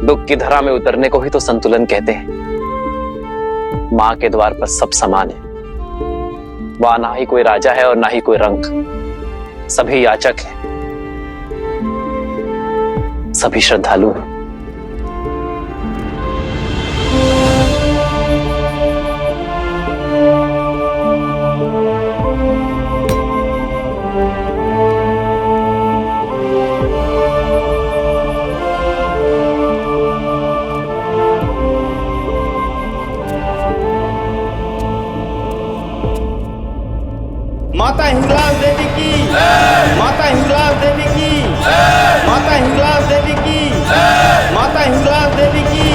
दुख की धरा में उतरने को ही तो संतुलन कहते हैं। मां के द्वार पर सब समान है। वहां ना ही कोई राजा है और ना ही कोई रंक। सभी याचक हैं, सभी श्रद्धालु हैं। माता हिंगलाज देवी की, माता हिंगलाज देवी की, माता हिंगलाज देवी की, माता हिंगलाज देवी की।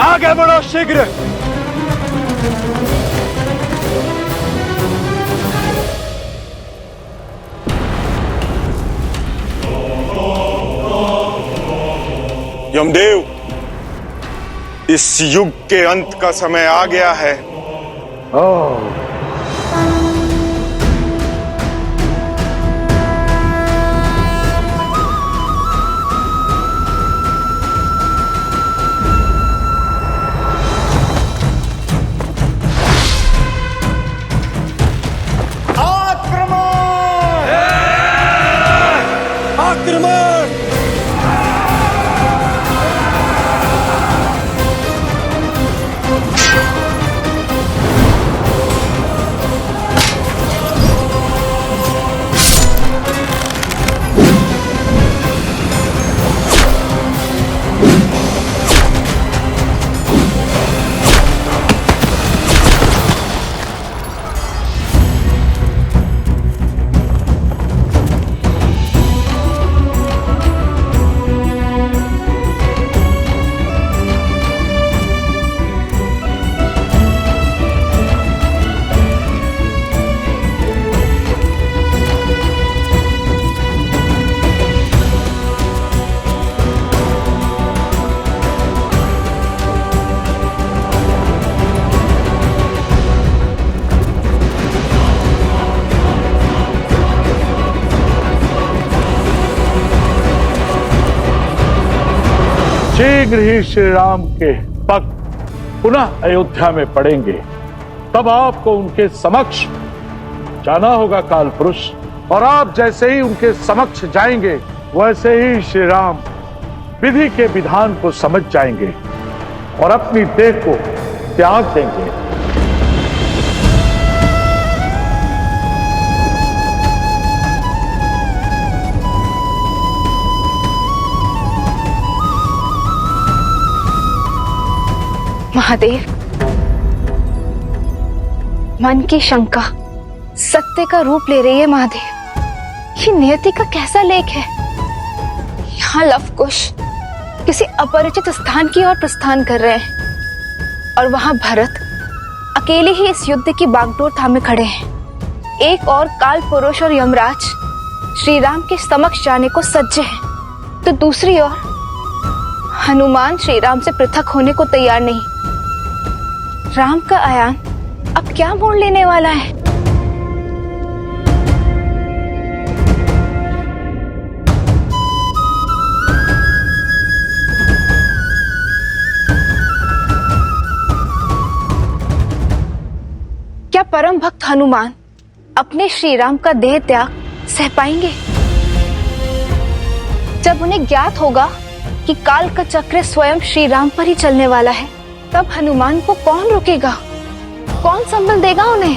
आगे बढ़ो शीघ्र। यमदेव, इस युग के अंत का समय आ गया है। शीघ्र ही श्री राम के भक्त पुनः अयोध्या में पड़ेंगे, तब आपको उनके समक्ष जाना होगा काल पुरुष। और आप जैसे ही उनके समक्ष जाएंगे वैसे ही श्री राम विधि के विधान को समझ जाएंगे और अपनी देह को त्याग देंगे। महादेव, मन की शंका सत्य का रूप ले रही है। महादेव, ये नियति का कैसा लेख है? यहाँ लवकुश किसी अपरिचित स्थान की ओर प्रस्थान कर रहे हैं और वहां भरत अकेले ही इस युद्ध की बागडोर थामे खड़े हैं। एक और काल पुरुष और यमराज श्री राम के समक्ष जाने को सज्जे हैं, तो दूसरी ओर हनुमान श्री राम से पृथक होने को तैयार नहीं। राम का आयान अब क्या मोड़ लेने वाला है? क्या परम भक्त हनुमान अपने श्री राम का देह त्याग सह पाएंगे? जब उन्हें ज्ञात होगा कि काल का चक्र स्वयं श्री राम पर ही चलने वाला है, तब हनुमान को कौन रोकेगा? कौन संबल देगा उन्हें?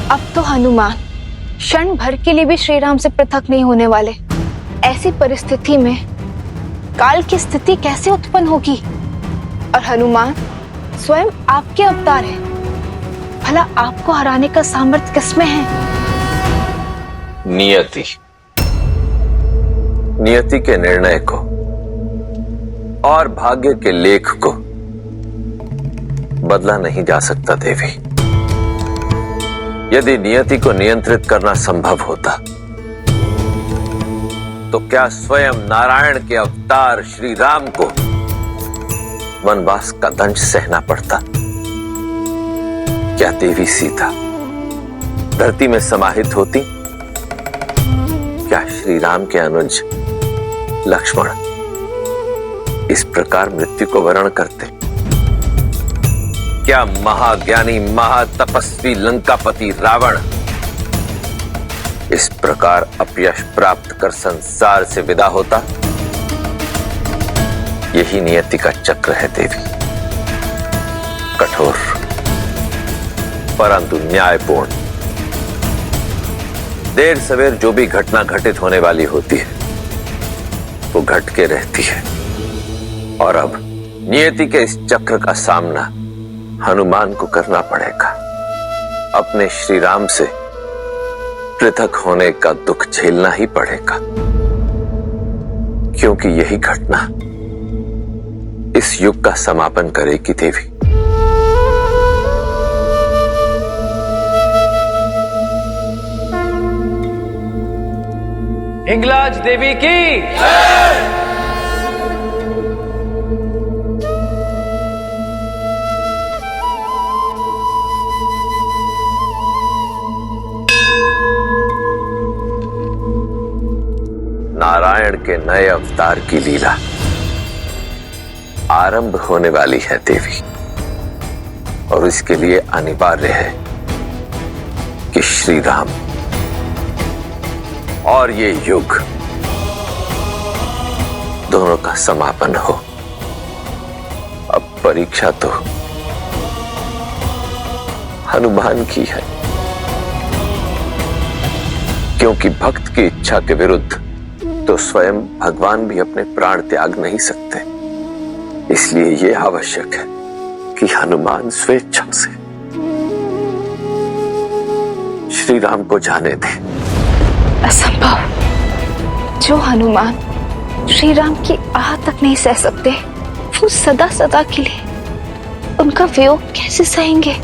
अब तो हनुमान क्षण भर के लिए भी श्री राम से पृथक नहीं होने वाले। ऐसी परिस्थिति में काल की स्थिति कैसे उत्पन्न होगी? और हनुमान स्वयं आपके अवतार है, भला आपको हराने का सामर्थ्य किसमें है? नियति के निर्णय को और भाग्य के लेख को बदला नहीं जा सकता देवी। यदि नियति को नियंत्रित करना संभव होता तो क्या स्वयं नारायण के अवतार श्री राम को वनवास का दंश सहना पड़ता? क्या देवी सीता धरती में समाहित होती? क्या श्री राम के अनुज लक्ष्मण इस प्रकार मृत्यु को वर्ण करते? क्या महाज्ञानी महातपस्वी लंकापति रावण इस प्रकार अपयश प्राप्त कर संसार से विदा होता? यही नियति का चक्र है देवी, कठोर परंतु न्यायपूर्ण। देर सवेर जो भी घटना घटित होने वाली होती है वो घट के रहती है, और अब नियति के इस चक्र का सामना हनुमान को करना पड़ेगा। अपने श्री राम से पृथक होने का दुख झेलना ही पड़ेगा, क्योंकि यही घटना इस युग का समापन करेगी देवी। हिंगलाज देवी की नारायण के नए अवतार की लीला आरंभ होने वाली है देवी, और इसके लिए अनिवार्य है कि श्री राम और ये युग दोनों का समापन हो। अब परीक्षा तो हनुमान की है, क्योंकि भक्त की इच्छा के विरुद्ध तो स्वयं भगवान भी अपने प्राण त्याग नहीं सकते। इसलिए यह आवश्यक है कि हनुमान स्वेच्छा से श्री राम को जाने दे। असंभव। जो हनुमान श्री राम की आह तक नहीं सह सकते, वो सदा सदा के लिए उनका वियोग कैसे सहेंगे?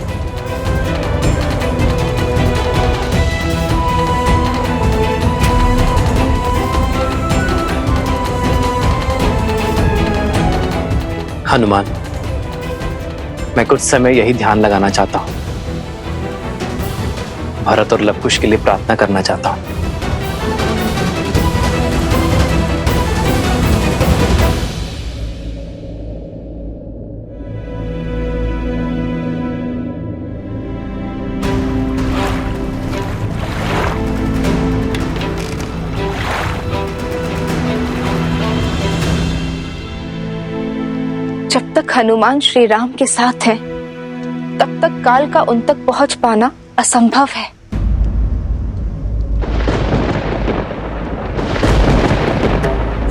हनुमान, मैं कुछ समय यही ध्यान लगाना चाहता हूं। भरत और लवकुश के लिए प्रार्थना करना चाहता हूँ। जब तक हनुमान श्री राम के साथ हैं, तब तक काल का उन तक पहुंच पाना असंभव है।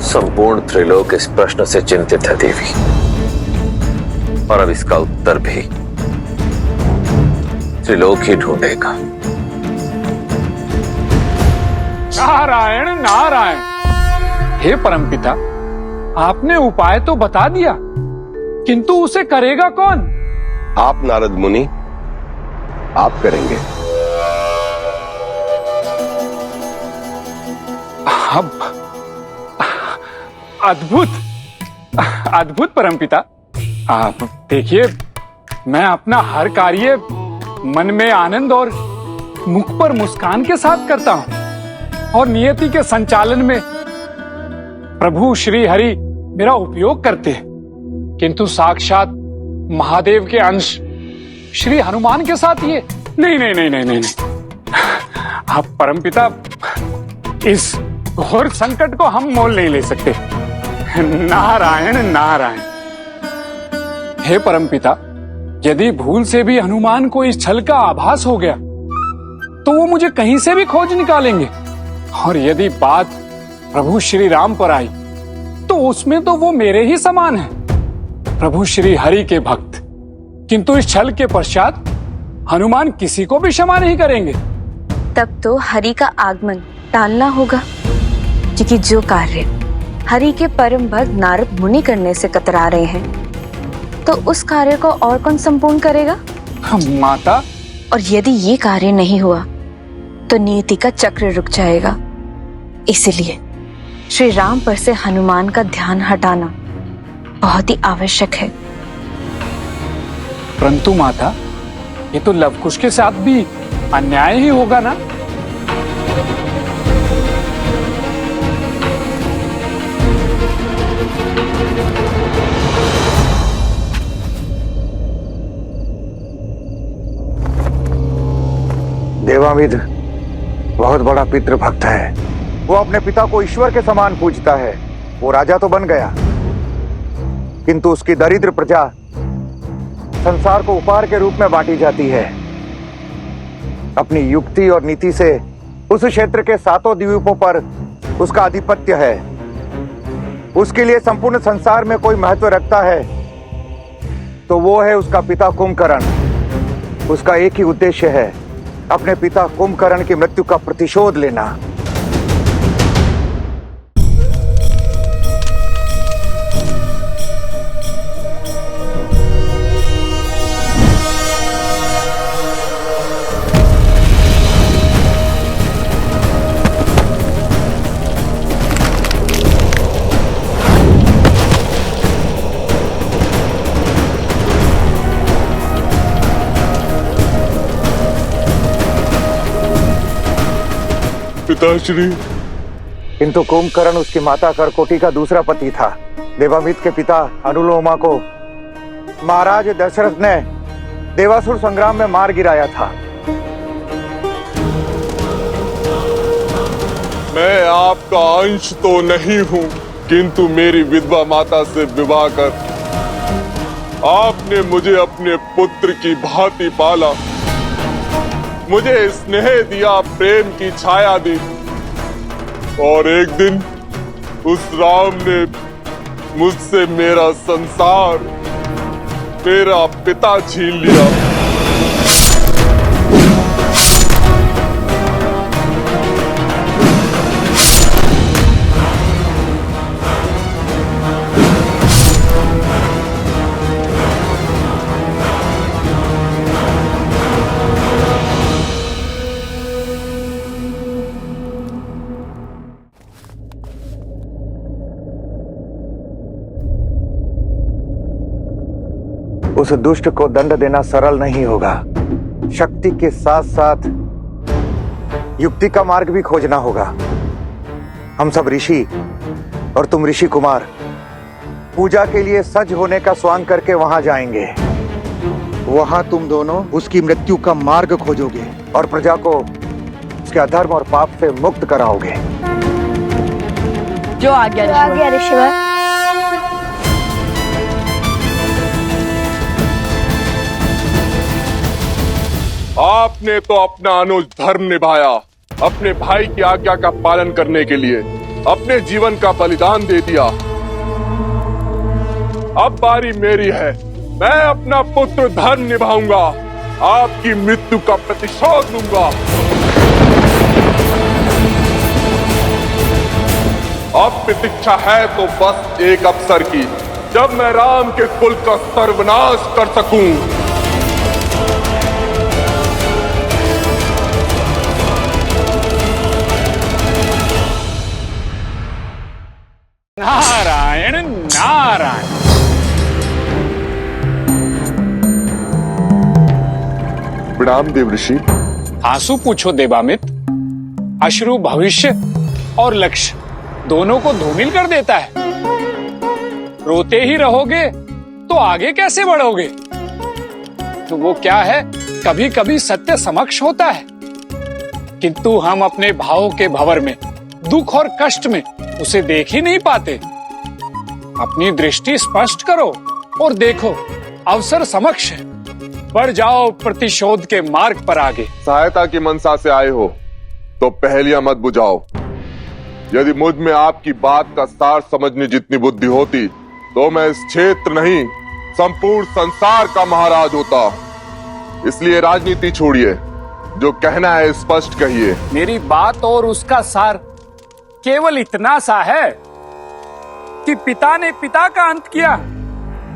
संपूर्ण त्रिलोक इस प्रश्न से चिंतित है देवी, और अब इसका उत्तर भी त्रिलोक ही ढूंढेगा। नारायण नारायण। हे परमपिता, आपने उपाय तो बता दिया, किंतु उसे करेगा कौन? आप नारद मुनि, आप करेंगे। अब अद्भुत अद्भुत परमपिता। आप देखिए, मैं अपना हर कार्य मन में आनंद और मुख पर मुस्कान के साथ करता हूं, और नियति के संचालन में प्रभु श्री हरि मेरा उपयोग करते हैं, किंतु साक्षात महादेव के अंश श्री हनुमान के साथ ये नहीं नहीं नहीं नहीं नहीं, नहीं। आप परमपिता, इस घोर संकट को हम मोल नहीं ले सकते। नारायण नारायण। हे परमपिता, यदि भूल से भी हनुमान को इस छल का आभास हो गया तो वो मुझे कहीं से भी खोज निकालेंगे, और यदि बात प्रभु श्री राम पर आई तो उसमें तो वो मेरे ही समान है, प्रभु श्री हरि के भक्त। किंतु इस छल के पश्चात हनुमान किसी को भी क्षमा नहीं करेंगे। तब तो हरि का आगमन टालना होगा, क्योंकि जो कार्य हरि के परम भक्त नारद मुनि करने से कतरा रहे हैं, तो उस कार्य को और कौन संपूर्ण करेगा? माता। और यदि ये कार्य नहीं हुआ तो नियति का चक्र रुक जाएगा। इसलिए श्री राम पर से हनुमान का ध्यान हटाना बहुत ही आवश्यक है। परंतु माता, ये तो लवकुश के साथ भी अन्याय ही होगा ना? देवामिद बहुत बड़ा पितृभक्त है। वो अपने पिता को ईश्वर के समान पूजता है। वो राजा तो बन गया, किंतु उसकी दरिद्र प्रजा संसार को उपहार के रूप में बांटी जाती है। अपनी युक्ति और नीति से उस क्षेत्र के 7 द्वीपों पर उसका आधिपत्य है। उसके लिए संपूर्ण संसार में कोई महत्व रखता है तो वो है उसका पिता कुंभकर्ण। उसका एक ही उद्देश्य है, अपने पिता कुंभकर्ण की मृत्यु का प्रतिशोध लेना। पिताश्री। किंतु कुंभकर्ण उसकी माता करकोटी का दूसरा पति था। देवामित के पिता अनुलोमा को महाराज दशरथ ने देवासुर संग्राम में मार गिराया था। मैं आपका अंश तो नहीं हूं, किंतु मेरी विधवा माता से विवाह कर आपने मुझे अपने पुत्र की भांति पाला, मुझे स्नेह दिया, प्रेम की छाया दी, और एक दिन उस राम ने मुझसे मेरा संसार, मेरा पिता छीन लिया। उस दुष्ट को दंड देना सरल नहीं होगा। शक्ति के साथ साथ युक्ति का मार्ग भी खोजना होगा। हम सब ऋषि और तुम ऋषि कुमार पूजा के लिए सज होने का स्वांग करके वहां जाएंगे। वहां तुम दोनों उसकी मृत्यु का मार्ग खोजोगे और प्रजा को उसके अधर्म और पाप से मुक्त कराओगे। जो आ गया ऋषिवर। आपने तो अपना अनुज धर्म निभाया, अपने भाई की आज्ञा का पालन करने के लिए अपने जीवन का बलिदान दे दिया। अब बारी मेरी है, मैं अपना पुत्र धर्म निभाऊंगा, आपकी मृत्यु का प्रतिशोध लूंगा। अब प्रतीक्षा है तो बस एक अवसर की, जब मैं राम के कुल का सर्वनाश कर सकूं। नारायण नारायण। प्रणाम देव ऋषि। आंसू पूछो देवामित, अश्रु भविष्य और लक्ष्य दोनों को धूमिल कर देता है। रोते ही रहोगे तो आगे कैसे बढ़ोगे? तो वो क्या है, कभी कभी सत्य समक्ष होता है, किंतु हम अपने भावों के भंवर में, दुख और कष्ट में उसे देख ही नहीं पाते। अपनी दृष्टि स्पष्ट करो और देखो, अवसर समक्ष है। बढ़ जाओ प्रतिशोध के मार्ग पर आगे। सहायता की मनसा से आए हो तो पहेलियां मत बुझाओ। यदि मुझ में आपकी बात का सार समझने जितनी बुद्धि होती तो मैं इस क्षेत्र नहीं, संपूर्ण संसार का महाराज होता। इसलिए राजनीति छोड़िए, जो कहना है स्पष्ट कहिए। मेरी बात और उसका सार केवल इतना सा है कि पिता ने पिता का अंत किया,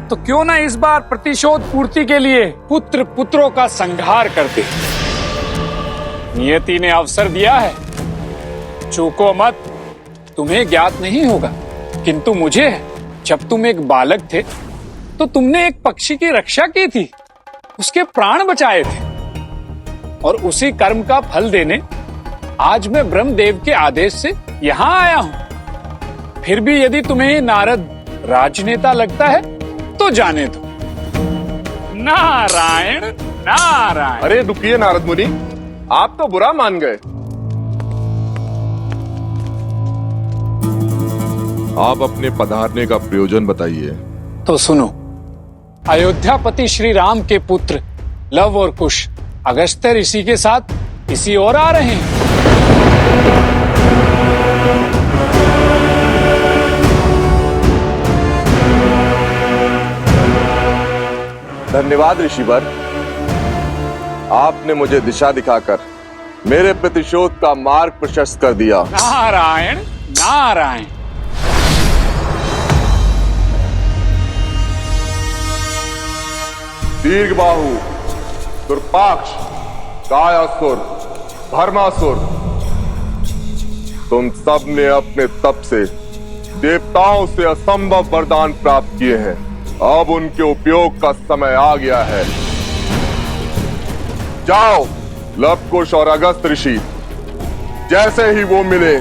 तो क्यों ना इस बार प्रतिशोध पूर्ति के लिए पुत्र पुत्रों का संहार करते। नियति ने अवसर दिया है, चूको मत। तुम्हें ज्ञात नहीं होगा, किंतु मुझे है। जब तुम एक बालक थे तो तुमने एक पक्षी की रक्षा की थी, उसके प्राण बचाए थे, और उसी कर्म का फल देने आज मैं ब्रह्मदेव के आदेश से यहाँ आया हूँ। फिर भी यदि तुम्हें नारद राजनेता लगता है तो जाने दो। नारायण नारायण। अरे रुकिए नारद मुनि, आप तो बुरा मान गए। आप अपने पधारने का प्रयोजन बताइए। तो सुनो, अयोध्यापति श्री राम के पुत्र लव और कुश अगस्त्य ऋषि के साथ इसी ओर आ रहे हैं। धन्यवाद ऋषिवर, आपने मुझे दिशा दिखाकर मेरे प्रतिशोध का मार्ग प्रशस्त कर दिया। नारायण नारायण। दीर्घबाहु, दुर्पाक्ष, कायासुर, भर्मासुर, तुम सब ने अपने तप से देवताओं से असंभव वरदान प्राप्त किए हैं। अब उनके उपयोग का समय आ गया है। जाओ, लवकुश और अगस्त ऋषि जैसे ही वो मिले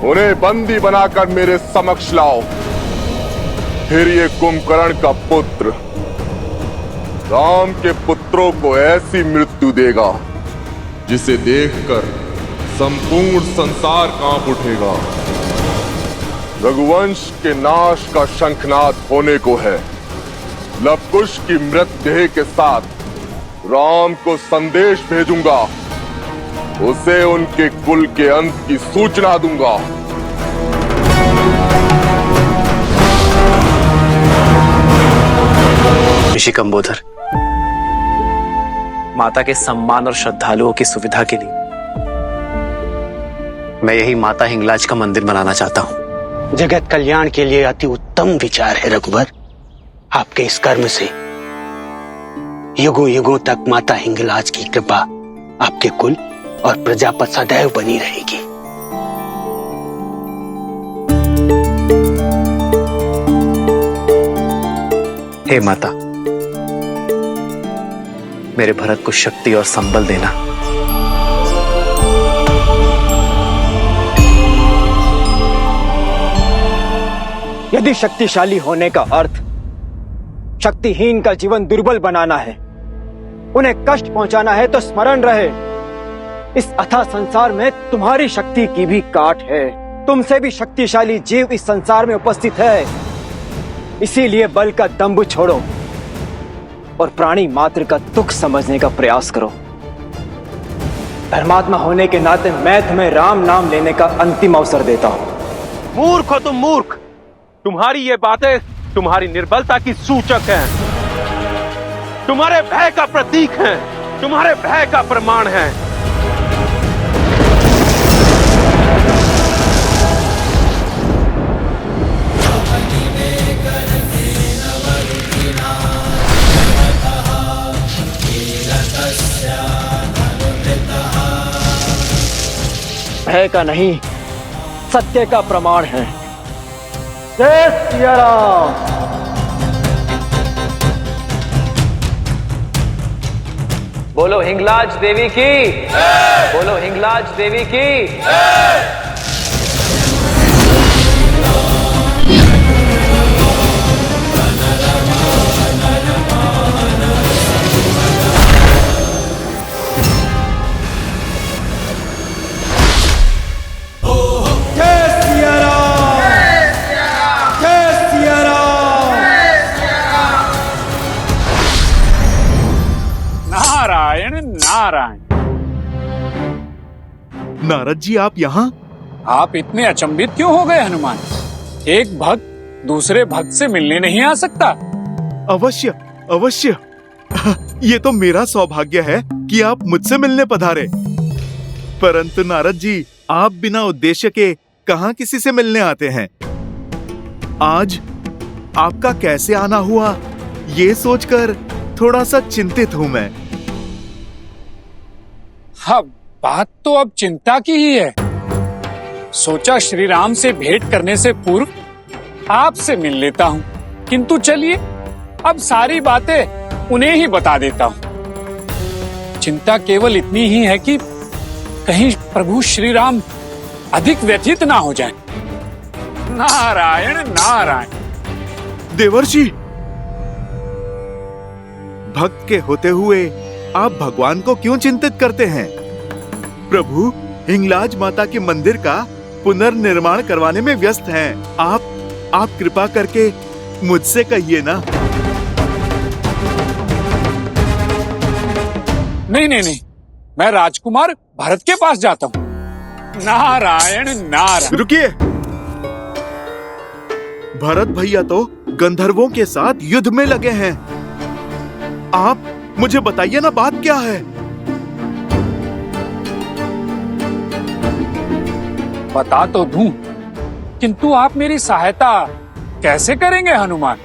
उन्हें बंदी बनाकर मेरे समक्ष लाओ। फिर ये कुंभकर्ण का पुत्र राम के पुत्रों को ऐसी मृत्यु देगा जिसे देखकर संपूर्ण संसार कांप उठेगा। रघुवंश के नाश का शंखनाद होने को है। लवकुश की मृतदेह के साथ राम को संदेश भेजूंगा, उसे उनके कुल के अंत की सूचना दूंगा। ऋषि कंबोधर, माता के सम्मान और श्रद्धालुओं की सुविधा के लिए मैं यही माता हिंगलाज का मंदिर बनाना चाहता हूँ। जगत कल्याण के लिए अति उत्तम विचार है रघुवर। आपके इस कर्म से युगों युगों तक माता हिंगलाज की कृपा आपके कुल और प्रजा पर सदैव बनी रहेगी। हे माता, मेरे भरत को शक्ति और संबल देना। यदि शक्तिशाली होने का अर्थ शक्तिहीन का जीवन दुर्बल बनाना है, उन्हें कष्ट पहुंचाना है, तो स्मरण रहे इस अथाह संसार में तुम्हारी शक्ति की भी काट है। तुमसे भी शक्तिशाली जीव इस संसार में उपस्थित है। इसीलिए बल का दंभ छोड़ो और प्राणी मात्र का दुख समझने का प्रयास करो। धर्मात्मा होने के नाते मैं तुम्हें राम नाम लेने का अंतिम अवसर देता हूं। मूर्ख हो तुम, मूर्ख। तुम्हारी ये बातें तुम्हारी निर्बलता की सूचक हैं, तुम्हारे भय का प्रतीक हैं, तुम्हारे भय का प्रमाण हैं। भय का नहीं, सत्य का प्रमाण है। जय सिया राम। बोलो हिंगलाज देवी की, बोलो हिंगलाज देवी की। नारायण नारायण। नारद जी, आप यहाँ? आप इतने अचंभित क्यों हो गए हनुमान? एक भक्त दूसरे भक्त से मिलने नहीं आ सकता? अवश्य अवश्य। ये तो मेरा सौभाग्य है कि आप मुझसे मिलने पधारे। परंतु नारद जी, आप बिना उद्देश्य के कहाँ किसी से मिलने आते हैं? आज आपका कैसे आना हुआ, ये सोचकर थोड़ा सा चिंतित हूँ मैं। हाँ, बात तो अब चिंता की ही है। सोचा श्री राम से भेंट करने से पूर्व आपसे मिल लेता हूँ, किंतु चलिए अब सारी बातें उन्हें ही बता देता हूँ। चिंता केवल इतनी ही है कि कहीं प्रभु श्री राम अधिक व्यथित ना हो जाएं। नारायण नारायण। देवर्षि, भक्त के होते हुए आप भगवान को क्यों चिंतित करते हैं? प्रभु हिंगलाज माता के मंदिर का पुनर्निर्माण करवाने में व्यस्त हैं। आप कृपा करके मुझसे कहिए ना। नहीं नहीं नहीं, मैं राजकुमार भरत के पास जाता हूँ। नारायण नारायण। रुकिए, भरत भैया तो गंधर्वों के साथ युद्ध में लगे हैं। आप मुझे बताइए ना, बात क्या है? बता तो दूं, किंतु आप मेरी सहायता कैसे करेंगे हनुमान?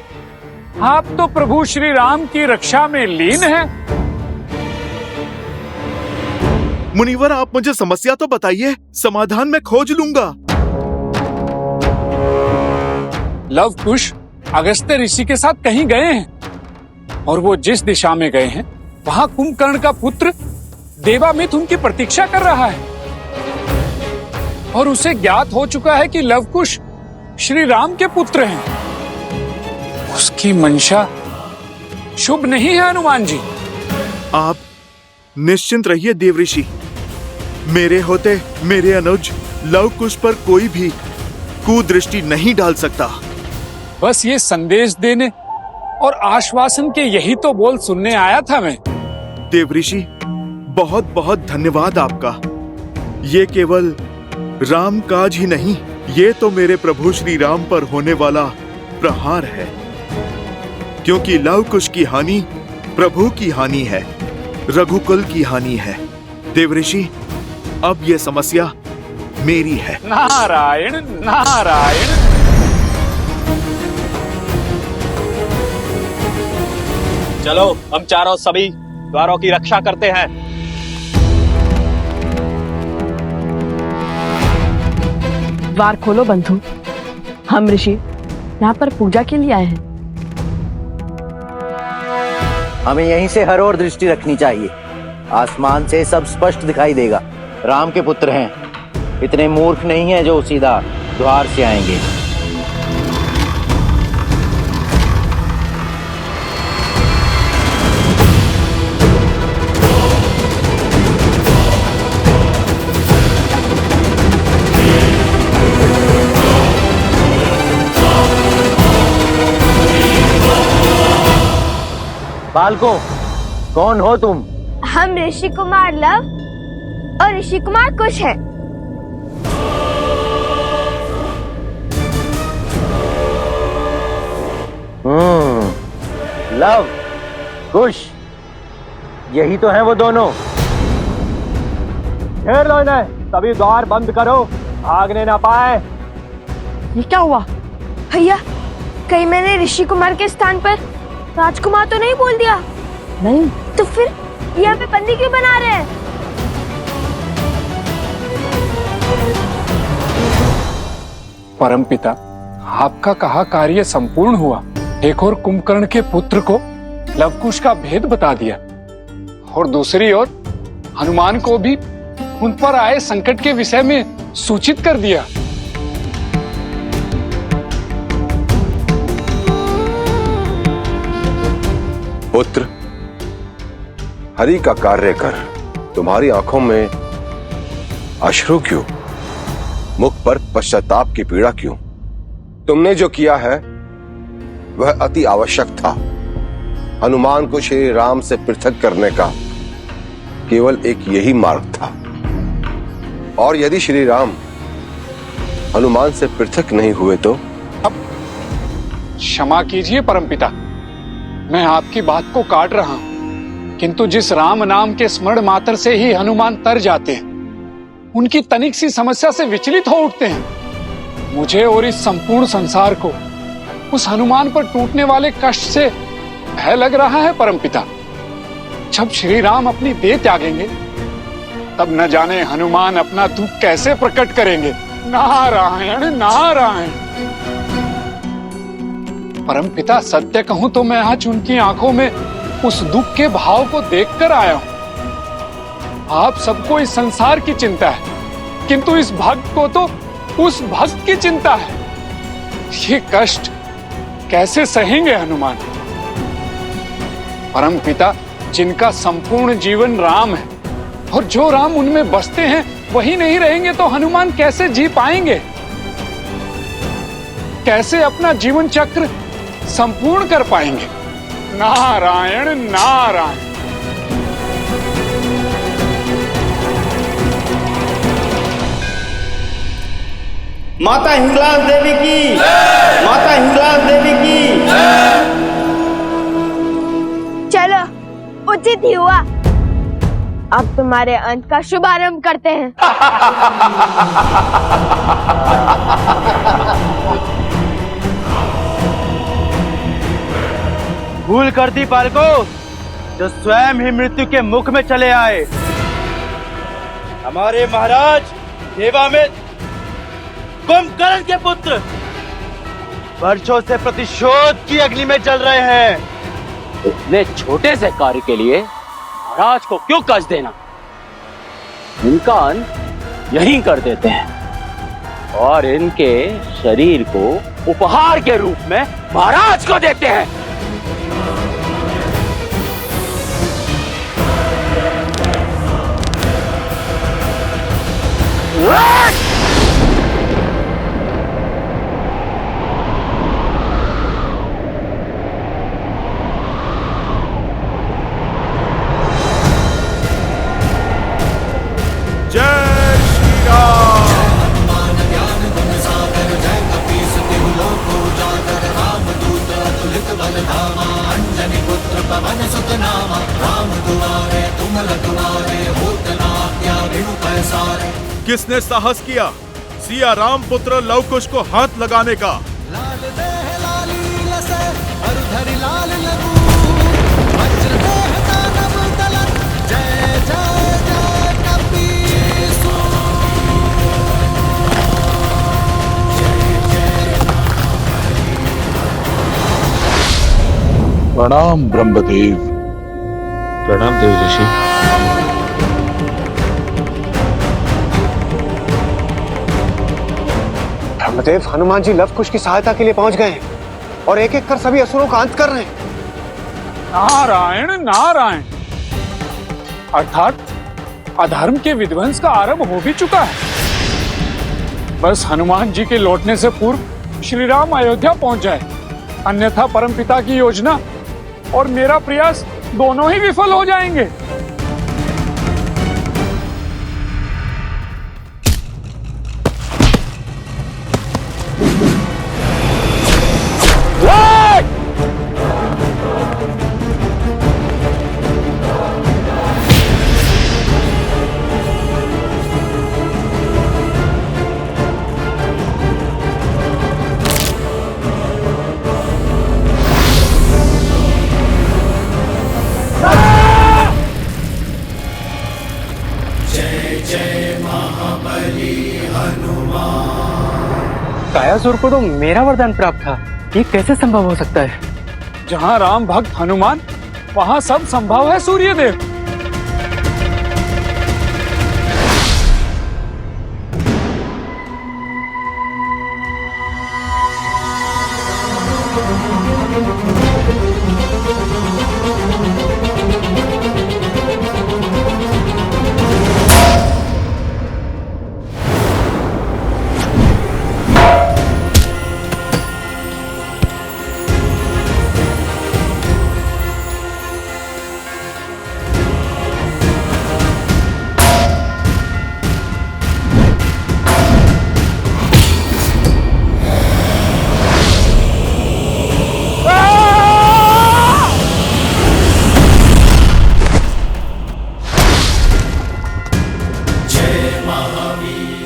आप तो प्रभु श्री राम की रक्षा में लीन हैं। मुनिवर, आप मुझे समस्या तो बताइए, समाधान मैं खोज लूंगा। लव कुश अगस्त्य ऋषि के साथ कहीं गए हैं, और वो जिस दिशा में गए हैं वहां कुंभकर्ण का पुत्र देवामित उनकी प्रतीक्षा कर रहा है, और उसे ज्ञात हो चुका है कि लवकुश श्री राम के पुत्र हैं। उसकी मंशा शुभ नहीं है हनुमान जी। आप निश्चिंत रहिए देवऋषि। मेरे होते मेरे अनुज लवकुश पर कोई भी कुदृष्टि नहीं डाल सकता। बस ये संदेश देने और आश्वासन के यही तो बोल सुनने आया था मैं। देवऋषि, बहुत बहुत धन्यवाद आपका। ये केवल राम काज ही नहीं, ये तो मेरे प्रभु श्री राम पर होने वाला प्रहार है, क्योंकि लवकुश की हानि प्रभु की हानि है, रघुकुल की हानि है। देवऋषि, अब ये समस्या मेरी है। नारायण नारायण। चलो हम चारों सभी द्वारों की रक्षा करते हैं। द्वार खोलो बंधु, हम ऋषि यहाँ पर पूजा के लिए आए हैं। हमें यहीं से हर ओर दृष्टि रखनी चाहिए। आसमान से सब स्पष्ट दिखाई देगा। राम के पुत्र हैं, इतने मूर्ख नहीं हैं जो सीधा द्वार से आएंगे। बालकों, कौन हो तुम? हम ऋषि कुमार लव और ऋषि कुमार कुश हैं। लव, कुश, यही तो हैं वो दोनों। घेर लो इन्हें, सभी द्वार बंद करो, भागने ना पाए। ये क्या हुआ? भैया, कहीं मैंने ऋषि कुमार के स्थान पर राजकुमार तो नहीं बोल दिया? नहीं। तो फिर ये हमें बंदी क्यों बना रहे हैं? परमपिता, आपका कहा कार्य संपूर्ण हुआ। एक और कुंभकर्ण के पुत्र को लवकुश का भेद बता दिया और दूसरी ओर हनुमान को भी उन पर आए संकट के विषय में सूचित कर दिया। पुत्र, हरि का कार्य कर, तुम्हारी आंखों में अश्रु क्यों? मुख पर पश्चाताप की पीड़ा क्यों? तुमने जो किया है वह अति आवश्यक था। हनुमान को श्री राम से पृथक करने का केवल एक यही मार्ग था, और यदि श्री राम हनुमान से पृथक नहीं हुए तो? अब क्षमा कीजिए परमपिता, मैं आपकी बात को काट रहा हूं, किंतु जिस राम नाम के स्मरण मात्र से ही हनुमान तर जाते हैं, उनकी तनिक सी समस्या से विचलित हो उठते हैं। मुझे और इस संपूर्ण संसार को उस हनुमान पर टूटने वाले कष्ट से भय लग रहा है परमपिता। जब श्री राम अपनी देह त्यागेंगे, तब न जाने हनुमान अपना दुख कैसे प्रकट करेंगे। नारायण नारायण। परमपिता, सत्य कहूं तो मैं आज उनकी आंखों में उस दुख के भाव को देखकर आया हूं। आप सबको इस संसार की चिंता है, किंतु इस भक्त को तो उस भक्त की चिंता है। ये कष्ट कैसे सहेंगे हनुमान? परमपिता, जिनका संपूर्ण जीवन राम है और जो राम उनमें बसते हैं वही नहीं रहेंगे तो हनुमान कैसे जी पाएंगे? कैसे अपना जीवन चक्र संपूर्ण कर पाएंगे? नारायण नारायण। माता हिंगलाज देवी की, माता हिंगलाज देवी की। चलो, उचित ही हुआ। अब तुम्हारे अंत का शुभारंभ करते हैं। भूल कर दी बालको, जो स्वयं ही मृत्यु के मुख में चले आए। हमारे महाराज देवामित कुंभकर्ण के पुत्र वर्षों से प्रतिशोध की अग्नि में जल रहे हैं। इतने छोटे से कार्य के लिए महाराज को क्यों कष्ट देना? इनका अंत यहीं कर देते हैं और इनके शरीर को उपहार के रूप में महाराज को देते हैं। जय श्री राम। किसने साहस किया सिया राम पुत्र लवकुश को हाथ लगाने का? प्रणाम ब्रह्मदेव। प्रणाम देव ऋषि। ब्रह्मदेव, हनुमान जी लवकुश की सहायता के लिए पहुंच गए हैं और एक एक कर सभी असुरों का अंत कर रहे हैं। नारायण नारायण। अर्थात अधर्म के विध्वंस का आरंभ हो भी चुका है। बस हनुमान जी के लौटने से पूर्व श्री राम अयोध्या पहुंच जाए, अन्यथा परमपिता की योजना और मेरा प्रयास दोनों ही विफल हो जाएंगे। कायासुर को तो मेरा वरदान प्राप्त था, ये कैसे संभव हो सकता है? जहां राम भक्त हनुमान, वहां सब संभव है सूर्यदेव।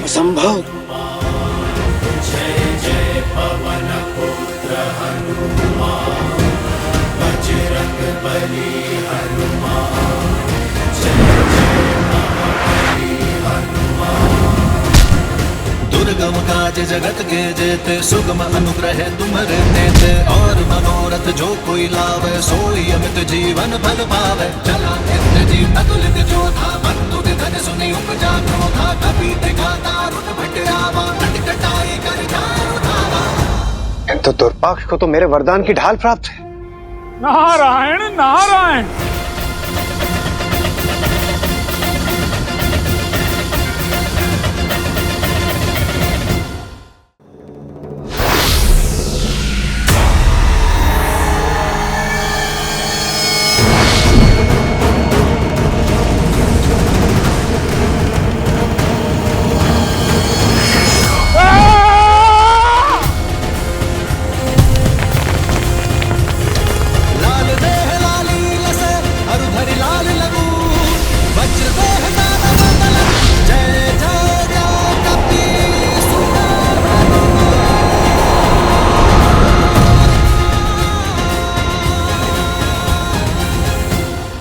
असंभव। जय जय पवन पुत्र हनुमान, बजरंग बली हनुमान, जय जय महाबली हनुमान। दुर्गम काज जगत के जेते, सुगम अनुग्रह तुम्हारे नेते। और मनोरथ जो कोई लावे, सोई अमित जीवन फल पावे। चला नित्य जीव अतुलित जो था, बंधु धन सुनी उपजा क्रोधा। कभी देखा दारुण भटरावा, कटाई कर जारु धावा। तो दुर्पाक्ष को तो मेरे वरदान की ढाल प्राप्त है। नारायण नारायण।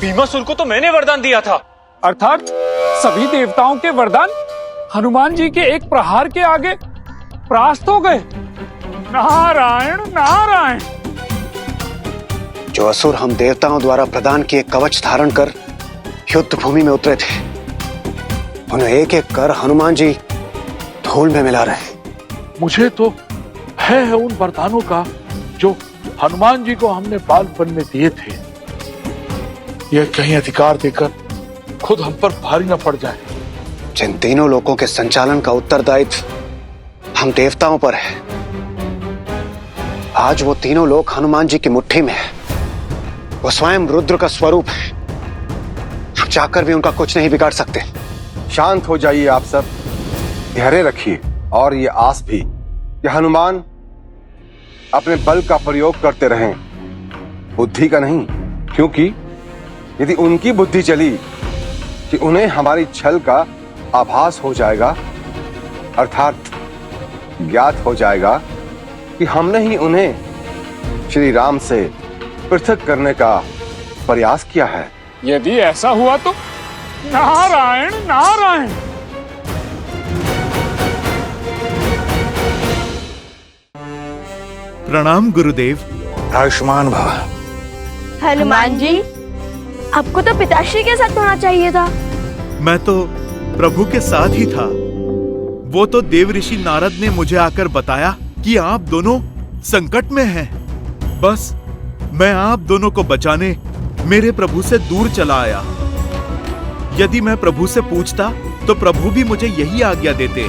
भीमासुर को तो मैंने वरदान दिया था। अर्थात सभी देवताओं के वरदान हनुमान जी के एक प्रहार के आगे परास्त हो गए। नारायण नारायण। जो असुर हम देवताओं द्वारा प्रदान किए कवच धारण कर युद्ध भूमि में उतरे थे, उन्हें एक एक कर हनुमान जी धूल में मिला रहे। मुझे तो है उन वरदानों का जो हनुमान जी को हमने बालपन में दिए थे। यह कहीं अधिकार देकर खुद हम पर भारी न पड़ जाए। जिन तीनों लोकों के संचालन का उत्तरदायित्व हम देवताओं पर है, आज वो तीनों लोक हनुमान जी की मुट्ठी में है। वो स्वयं रुद्र का स्वरूप है। हम चाहकर भी उनका कुछ नहीं बिगाड़ सकते। शांत हो जाइए आप सब, धैर्य रखिए और ये आस भी कि हनुमान अपने बल का प्रयोग करते रहें, बुद्धि का नहीं। क्योंकि यदि उनकी बुद्धि चली कि उन्हें हमारी छल का आभास हो जाएगा, अर्थात ज्ञात हो जाएगा कि हमने ही उन्हें श्री राम से पृथक करने का प्रयास किया है। यदि ऐसा हुआ तो नारायण नारायण। प्रणाम गुरुदेव। आयुष्मान भव। हनुमान जी, आपको तो पिताश्री के साथ होना चाहिए था। मैं तो प्रभु के साथ ही था। वो तो देव ऋषि नारद ने मुझे आकर बताया कि आप दोनों संकट में हैं। बस मैं आप दोनों को बचाने मेरे प्रभु से दूर चला आया। यदि मैं प्रभु से पूछता तो प्रभु भी मुझे यही आज्ञा देते।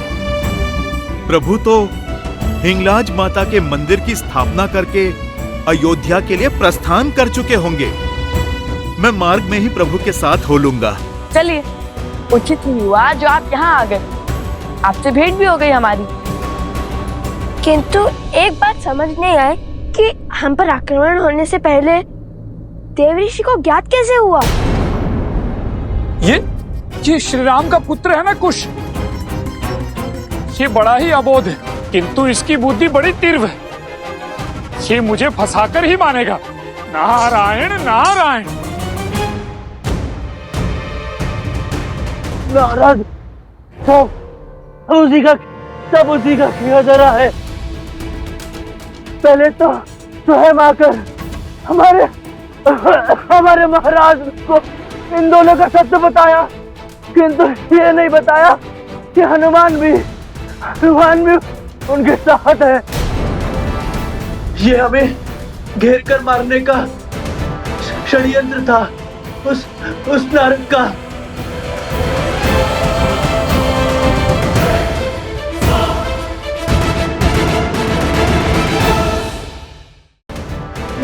प्रभु तो हिंगलाज माता के मंदिर की स्थापना करके अयोध्या के लिए प्रस्थान कर चुके होंगे। मैं मार्ग में ही प्रभु के साथ हो लूंगा। चलिए, उचित ही हुआ जो आप यहाँ आ गए। आपसे भेंट भी हो गई हमारी। किंतु एक बात समझ नहीं आई कि हम पर आक्रमण होने से पहले देवऋषि को ज्ञात कैसे हुआ? ये श्री राम का पुत्र है ना कुश। ये बड़ा ही अबोध है, किंतु इसकी बुद्धि बड़ी तीव्र है। ये मुझे फंसाकर ही मानेगा। नारायण नारायण। महाराज, सब उसी का किया जा रहा है। पहले तो स्वयं आकर हमारे महाराज को इन दोनों का सत्य बताया, किंतु ये नहीं बताया कि हनुमान भी उनके साथ है। ये हमें घेर कर मारने का षड्यंत्र था उस नारद का।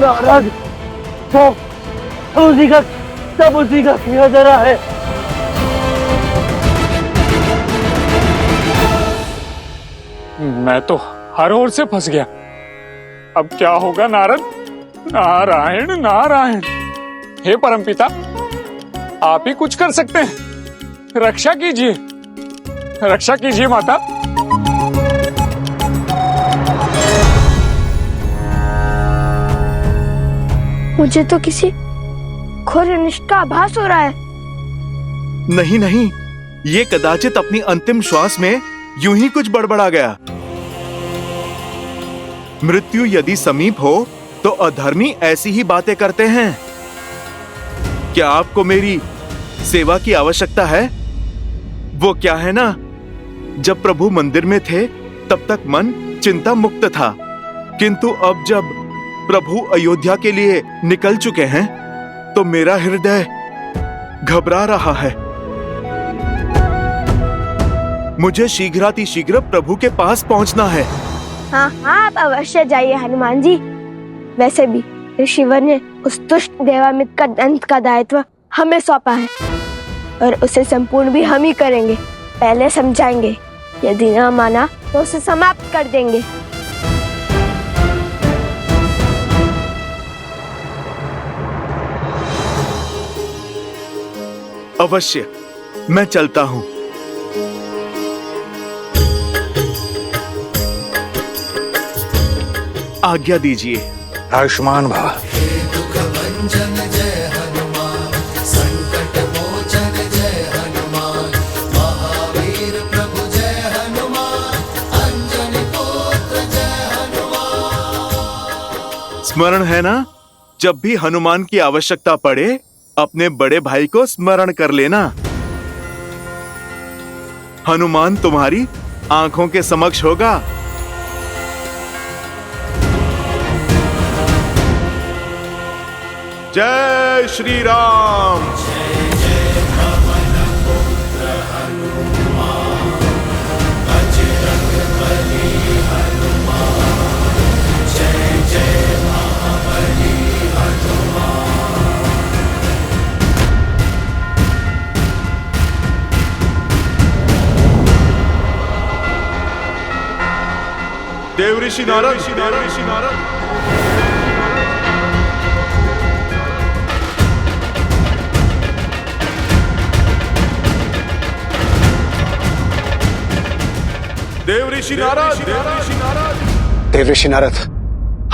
महाराज, सब उसी का किया जा रहा है। मैं तो हर ओर से फंस गया। अब क्या होगा नारद? नारायण नारायण। हे परमपिता, आप ही कुछ कर सकते हैं। रक्षा कीजिए, रक्षा कीजिए माता। मुझे तो किसी घोर अनिष्ट का आभास हो रहा है। नहीं नहीं, ये कदाचित अपनी अंतिम श्वास में यूं ही कुछ बड़बड़ा गया। मृत्यु यदि समीप हो तो अधर्मी ऐसी ही बातें करते हैं। क्या आपको मेरी सेवा की आवश्यकता है? वो क्या है ना, जब प्रभु मंदिर में थे तब तक मन चिंता मुक्त था, किंतु अब जब प्रभु अयोध्या के लिए निकल चुके हैं तो मेरा हृदय घबरा रहा है। मुझे शीघ्रातिशीघ्र प्रभु के पास पहुंचना है। हाँ हाँ, आप अवश्य जाइए हनुमान जी। वैसे भी ऋषिवर ने उस दुष्ट देवामित्र का दंड का दायित्व हमें सौंपा है और उसे संपूर्ण भी हम ही करेंगे। पहले समझाएंगे, यदि न माना तो उसे समाप्त कर देंगे। अवश्य, मैं चलता हूं। आज्ञा दीजिए। आयुष्मान भव। स्मरण है ना, जब भी हनुमान की आवश्यकता पड़े अपने बड़े भाई को स्मरण कर लेना। हनुमान तुम्हारी आंखों के समक्ष होगा। जय श्री राम। देवऋषि नारद, देवऋषि नारद। देवऋषि नारद, देवऋषि नारद। देवऋषि नारद,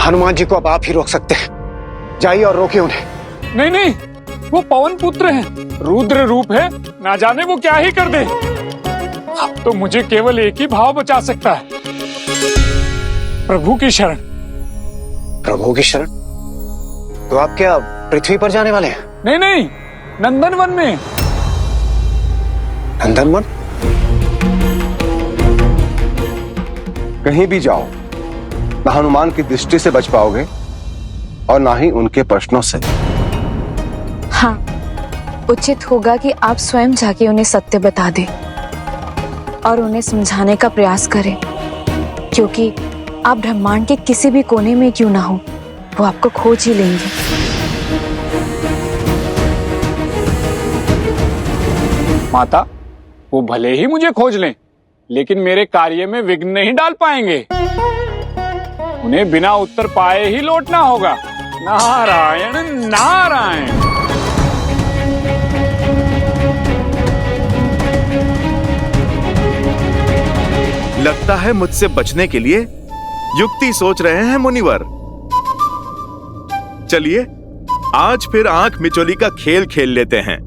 हनुमान जी को अब आप ही रोक सकते हैं। जाइए और रोकिए उन्हें। नहीं नहीं, वो पवन पुत्र है, रुद्र रूप है, ना जाने वो क्या ही कर दे। अब तो मुझे केवल एक ही भाव बचा सकता है, प्रभु की शरण। प्रभु की शरण? तो आप क्या पृथ्वी पर जाने वाले हैं? नहीं नहीं, नंदनवन में। नंदनवन? कहीं भी जाओ, ना हनुमान की दृष्टि से बच पाओगे और ना ही उनके प्रश्नों से। हाँ, उचित होगा कि आप स्वयं जाके उन्हें सत्य बता दें और उन्हें समझाने का प्रयास करें, क्योंकि आप ब्रह्मांड के किसी भी कोने में क्यों ना हो, वो आपको खोज ही लेंगे। माता, वो भले ही मुझे खोज लें, लेकिन मेरे कार्य में विघ्न नहीं डाल पाएंगे। उन्हें बिना उत्तर पाए ही लौटना होगा। नारायण नारायण। लगता है मुझसे बचने के लिए युक्ति सोच रहे हैं मुनिवर। चलिए आज फिर आंख मिचोली का खेल खेल लेते हैं।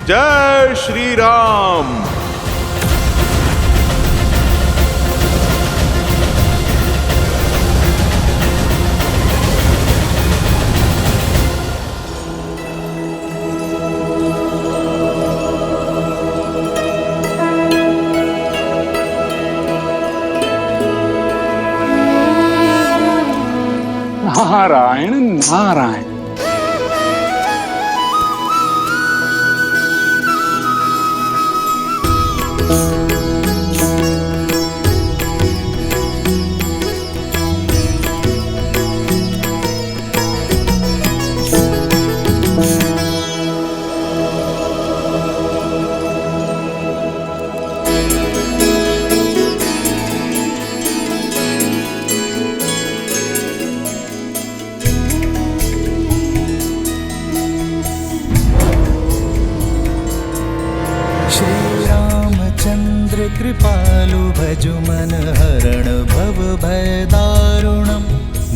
जय श्री राम। नारायण नारायण। कृपालु भजु मन हरण भव भय दारुणम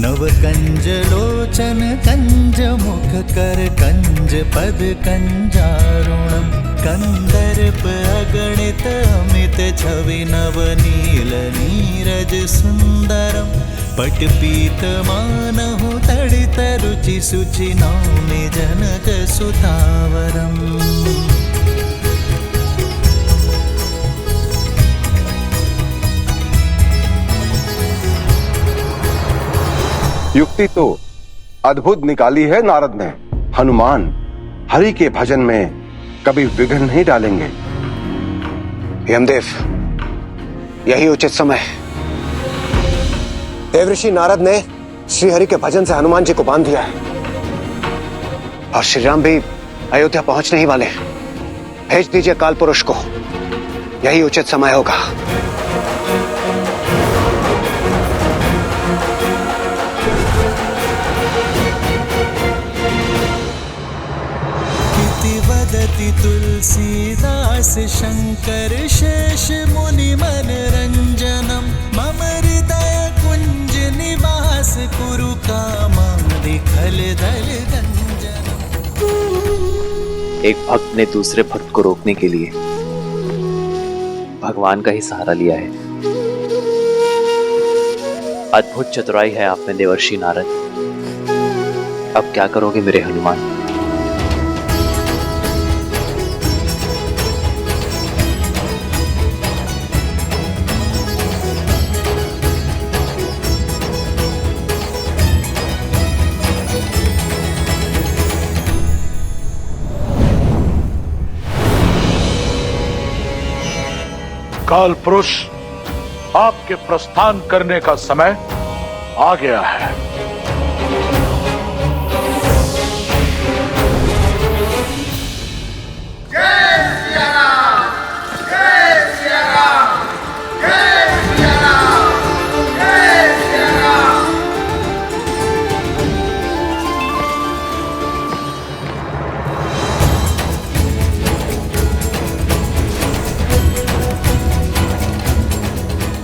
नव कंज लोचन कंज मुख कर कंज पद कंजारुणम कंदर्प अगणित अमित छवि नव नील नीरज सुंदरम पट पीत मानहु तड़ित रुचि सुचि नौमि जनक सुतावरम। युक्ति तो अद्भुत निकाली है नारद ने। हनुमान हरि के भजन में कभी विघ्न नहीं डालेंगे। यमदेव, यही उचित समय। देवऋषि नारद ने श्री हरि के भजन से हनुमान जी को बांध दिया है और श्री राम भी अयोध्या पहुंचने ही वाले। भेज दीजिए काल पुरुष को, यही उचित समय होगा। तुलसीदास शंकर शेष मुनि मन रंजनम मम हृदय कुंज निवास कुरु कामादि खल दल गंजनम। एक भक्त ने दूसरे भक्त को रोकने के लिए भगवान का ही सहारा लिया है। अद्भुत चतुराई है आप में देवर्षि नारद। अब क्या करोगे मेरे हनुमान? काल पुरुष, आपके प्रस्थान करने का समय आ गया है।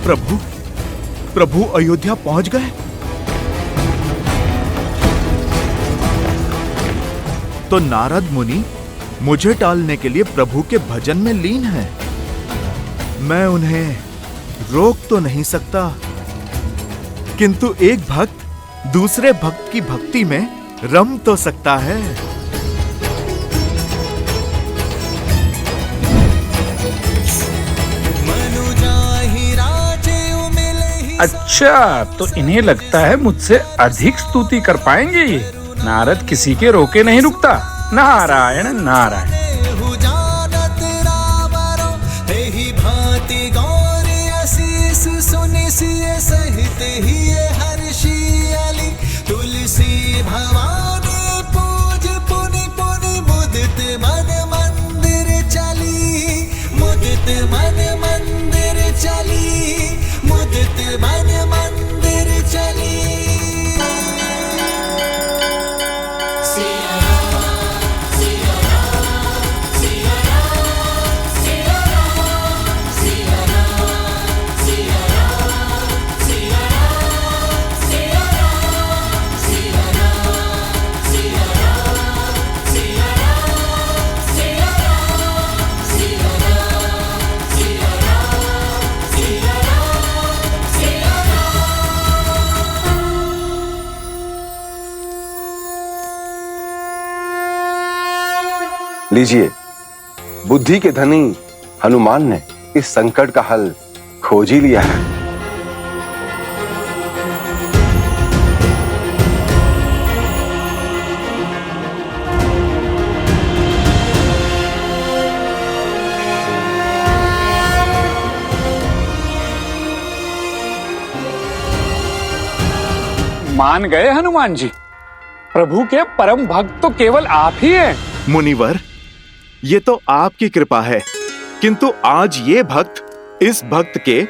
प्रभु, प्रभु अयोध्या पहुंच गए? तो नारद मुनि मुझे टालने के लिए प्रभु के भजन में लीन है। मैं उन्हें रोक तो नहीं सकता, किंतु एक भक्त दूसरे भक्त की भक्ति में रम तो सकता है। अच्छा, तो इन्हें लगता है मुझसे अधिक स्तुति कर पाएंगे ये। नारद किसी के रोके नहीं रुकता। नारायण नारायण। सहित ही हर्षी अली तुलसी भवानी पूज पुनि पुनि मुदित मन मंदिर चली, मुदित मन मंदिर चली, मुदित मन मंदिर चली। लीजिए, बुद्धि के धनी हनुमान ने इस संकट का हल खोज ही लिया है। मान गए हनुमान जी? प्रभु के परम भक्त तो केवल आप ही हैं। मुनिवर, ये तो आपकी कृपा है, किंतु आज ये भक्त इस भक्त के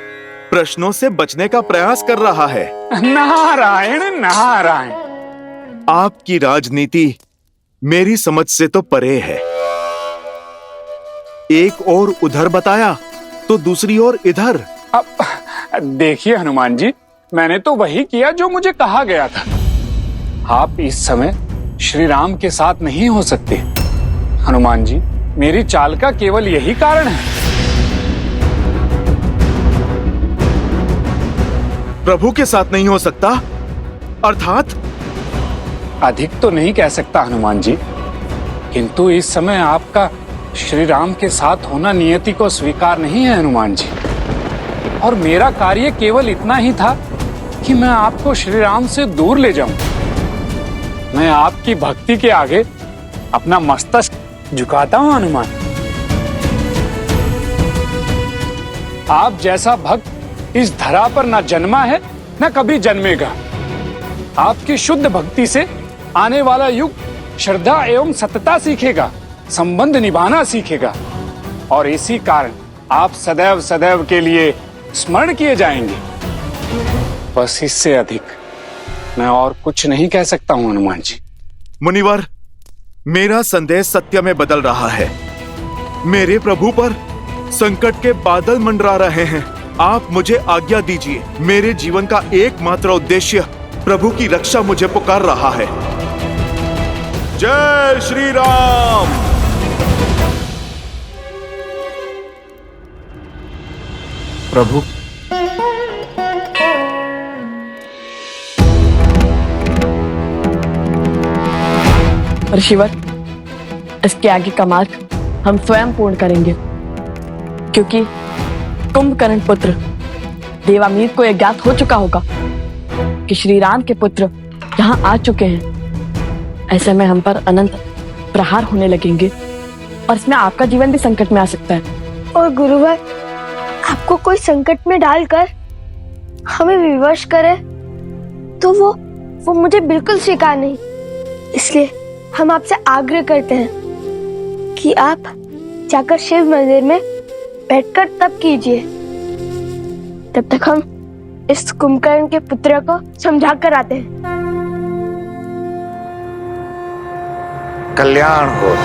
प्रश्नों से बचने का प्रयास कर रहा है। नारायण नारायण। आपकी राजनीति मेरी समझ से तो परे है। एक और उधर बताया तो दूसरी ओर इधर। अब देखिए हनुमान जी, मैंने तो वही किया जो मुझे कहा गया था। आप इस समय श्री राम के साथ नहीं हो सकते। हनुमान जी, मेरी चाल का केवल यही कारण है। प्रभु के साथ नहीं हो सकता अर्थात? अधिक तो नहीं कह सकता हनुमान जी, किंतु इस समय आपका श्री राम के साथ होना नियति को स्वीकार नहीं है हनुमान जी। और मेरा कार्य केवल इतना ही था कि मैं आपको श्री राम से दूर ले जाऊं। मैं आपकी भक्ति के आगे अपना मस्तक झुकाता हूं हनुमान। आप जैसा भक्त इस धरा पर न जन्मा है न कभी जन्मेगा। आपकी शुद्ध भक्ति से आने वाला युग श्रद्धा एवं सतता सीखेगा, संबंध निभाना सीखेगा, और इसी कारण आप सदैव सदैव के लिए स्मरण किए जाएंगे। बस इससे अधिक मैं और कुछ नहीं कह सकता हूं हनुमान जी। मुनिवर, मेरा संदेश सत्य में बदल रहा है। मेरे प्रभु पर संकट के बादल मंडरा रहे हैं। आप मुझे आज्ञा दीजिए। मेरे जीवन का एकमात्र उद्देश्य प्रभु की रक्षा मुझे पुकार रहा है। जय श्री राम। प्रभु, ऋषिवर, इसके आगे का मार्ग हम स्वयं पूर्ण करेंगे, क्योंकि कुंभकर्ण पुत्र देवामीर को यह ज्ञात हो चुका होगा कि श्री राम के पुत्र यहाँ आ चुके हैं। ऐसे में हम पर अनंत प्रहार होने लगेंगे और इसमें आपका जीवन भी संकट में आ सकता है। और गुरुवर, आपको कोई संकट में डालकर हमें विवश करे तो वो मुझे बिल्कुल स्वीकार नहीं। इसलिए हम आपसे आग्रह करते हैं कि आप जाकर शिव मंदिर में बैठकर तप कीजिए। तब तक हम इस कुंभकर्ण के पुत्र को समझा कर आते हैं। कल्याण हो।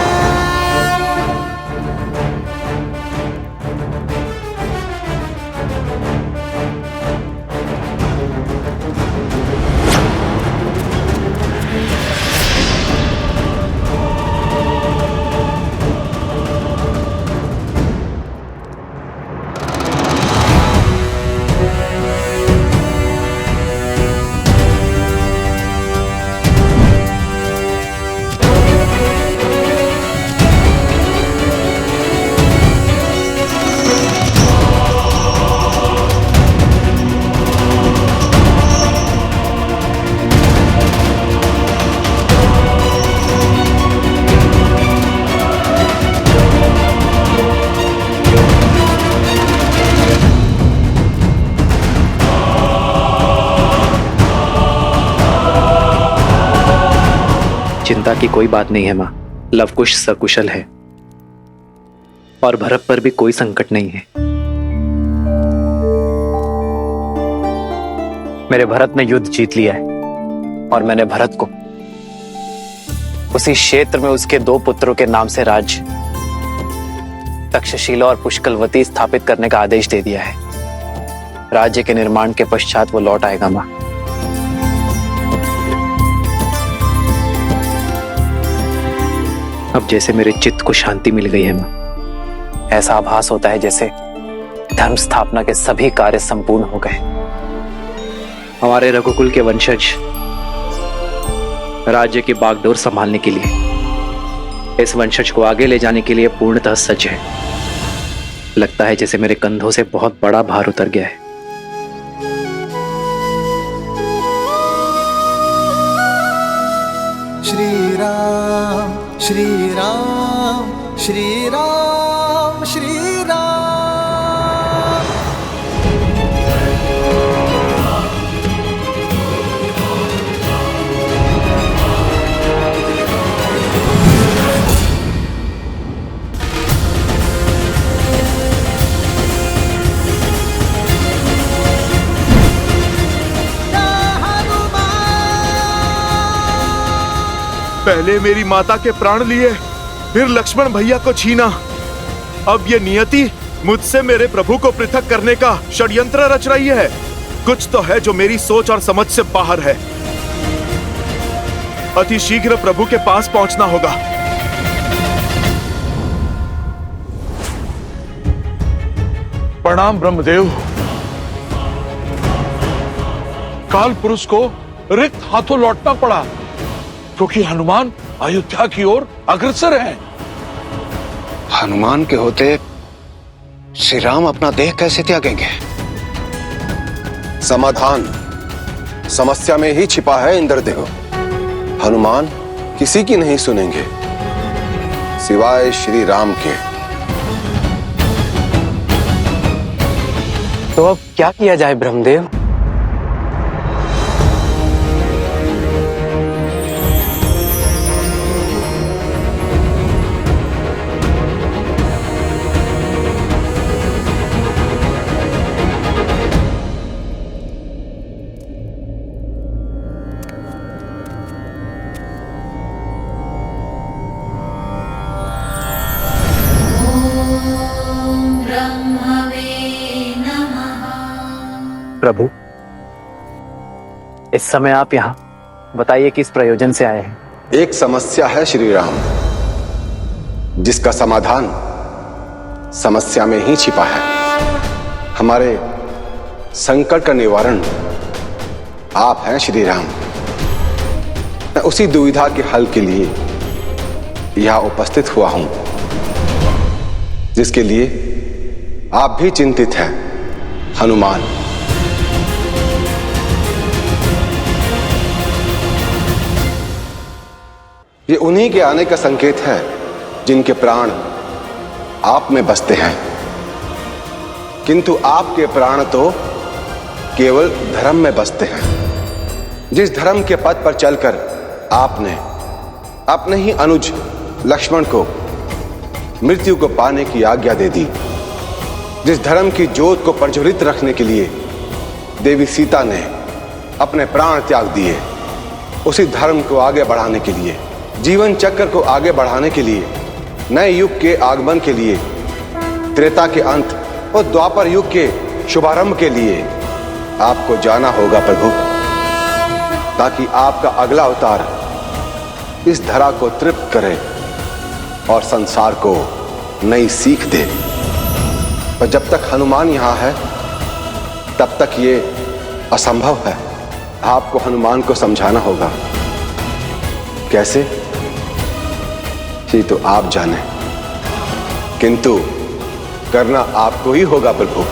चिंता की कोई बात नहीं है माँ। लवकुश सकुशल है और भरत पर भी कोई संकट नहीं है। मेरे भरत ने युद्ध जीत लिया है और मैंने भरत को उसी क्षेत्र में उसके 2 पुत्रों के नाम से राज्य तक्षशिला और पुष्कलवती स्थापित करने का आदेश दे दिया है। राज्य के निर्माण के पश्चात वो लौट आएगा मां। अब जैसे मेरे चित्त को शांति मिल गई है मां। ऐसा आभास होता है जैसे धर्म स्थापना के सभी कार्य संपूर्ण हो गए। हमारे रघुकुल के वंशज राज्य की बागडोर संभालने के लिए, इस वंशज को आगे ले जाने के लिए पूर्णतः सज्ज है। लगता है जैसे मेरे कंधों से बहुत बड़ा भार उतर गया है। श्री राम श्री राम श्री राम श्री राम। पहले मेरी माता के प्राण लिए, फिर लक्ष्मण भैया को छीना। अब ये नियति मुझसे मेरे प्रभु को पृथक करने का षड्यंत्र रच रही है। कुछ तो है जो मेरी सोच और समझ से बाहर है। अति शीघ्र प्रभु के पास पहुंचना होगा। प्रणाम ब्रह्मदेव। काल पुरुष को रिक्त हाथों लौटना पड़ा क्योंकि हनुमान अयोध्या की ओर अग्रसर हैं। हनुमान के होते श्री राम अपना देह कैसे त्यागेंगे? समाधान समस्या में ही छिपा है इंद्रदेव। हनुमान किसी की नहीं सुनेंगे सिवाय श्री राम के। तो अब क्या किया जाए ब्रह्मदेव? प्रभु, इस समय आप यहाँ बताइए किस प्रयोजन से आए हैं? एक समस्या है श्री राम, जिसका समाधान समस्या में ही छिपा है। हमारे संकट का निवारण आप हैं श्री राम। मैं उसी दुविधा के हल के लिए यहां उपस्थित हुआ हूं, जिसके लिए आप भी चिंतित हैं हनुमान। ये उन्हीं के आने का संकेत है जिनके प्राण आप में बसते हैं। किंतु आपके प्राण तो केवल धर्म में बसते हैं। जिस धर्म के पथ पर चलकर आपने अपने ही अनुज लक्ष्मण को मृत्यु को पाने की आज्ञा दे दी, जिस धर्म की ज्योत को प्रज्वलित रखने के लिए देवी सीता ने अपने प्राण त्याग दिए, उसी धर्म को आगे बढ़ाने के लिए, जीवन चक्र को आगे बढ़ाने के लिए, नए युग के आगमन के लिए, त्रेता के अंत और द्वापर युग के शुभारंभ के लिए आपको जाना होगा प्रभु, ताकि आपका अगला अवतार इस धरा को तृप्त करे और संसार को नई सीख दे। पर जब तक हनुमान यहां है तब तक ये असंभव है। आपको हनुमान को समझाना होगा। कैसे, ये तो आप जाने, किंतु करना आपको ही होगा प्रभु।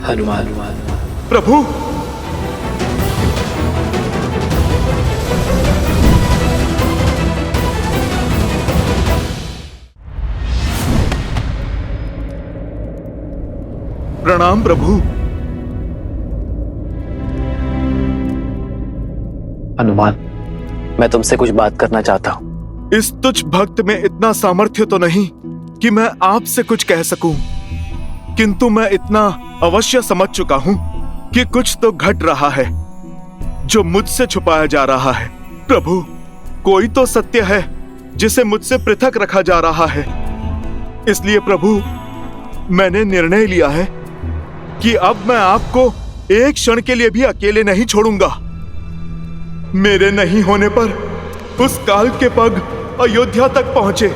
हनुमान। प्रभु, प्रणाम प्रभु। हनुमान, मैं तुमसे कुछ बात करना चाहता हूँ। इस तुच्छ भक्त में इतना सामर्थ्य तो नहीं कि मैं आपसे कुछ कह सकूं, किंतु मैं इतना अवश्य समझ चुका हूं कि कुछ तो घट रहा है जो मुझसे छुपाया जा रहा है। प्रभु, कोई तो सत्य है जिसे मुझसे पृथक रखा जा रहा है। इसलिए प्रभु, मैंने निर्णय लिया है कि अब मैं आपको एक क्षण के लिए भी अकेले नहीं छोड़ूंगा। मेरे नहीं होने पर उस काल के पग अयोध्या तक पहुंचे,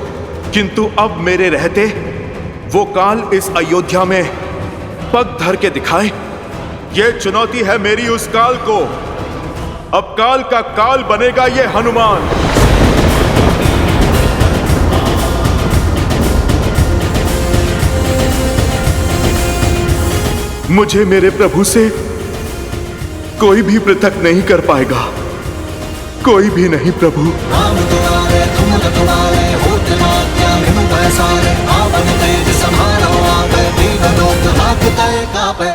किंतु अब मेरे रहते वो काल इस अयोध्या में पग धर के दिखाए। ये चुनौती है मेरी उस काल को। अब काल का काल बनेगा ये हनुमान। मुझे मेरे प्रभु से कोई भी पृथक नहीं कर पाएगा, कोई भी नहीं प्रभु। राम दुआरे तुम रखवारे होते मात्या हिम पैसारे आपन तेज समारो आपे दीन लोक हाथ तय कापे।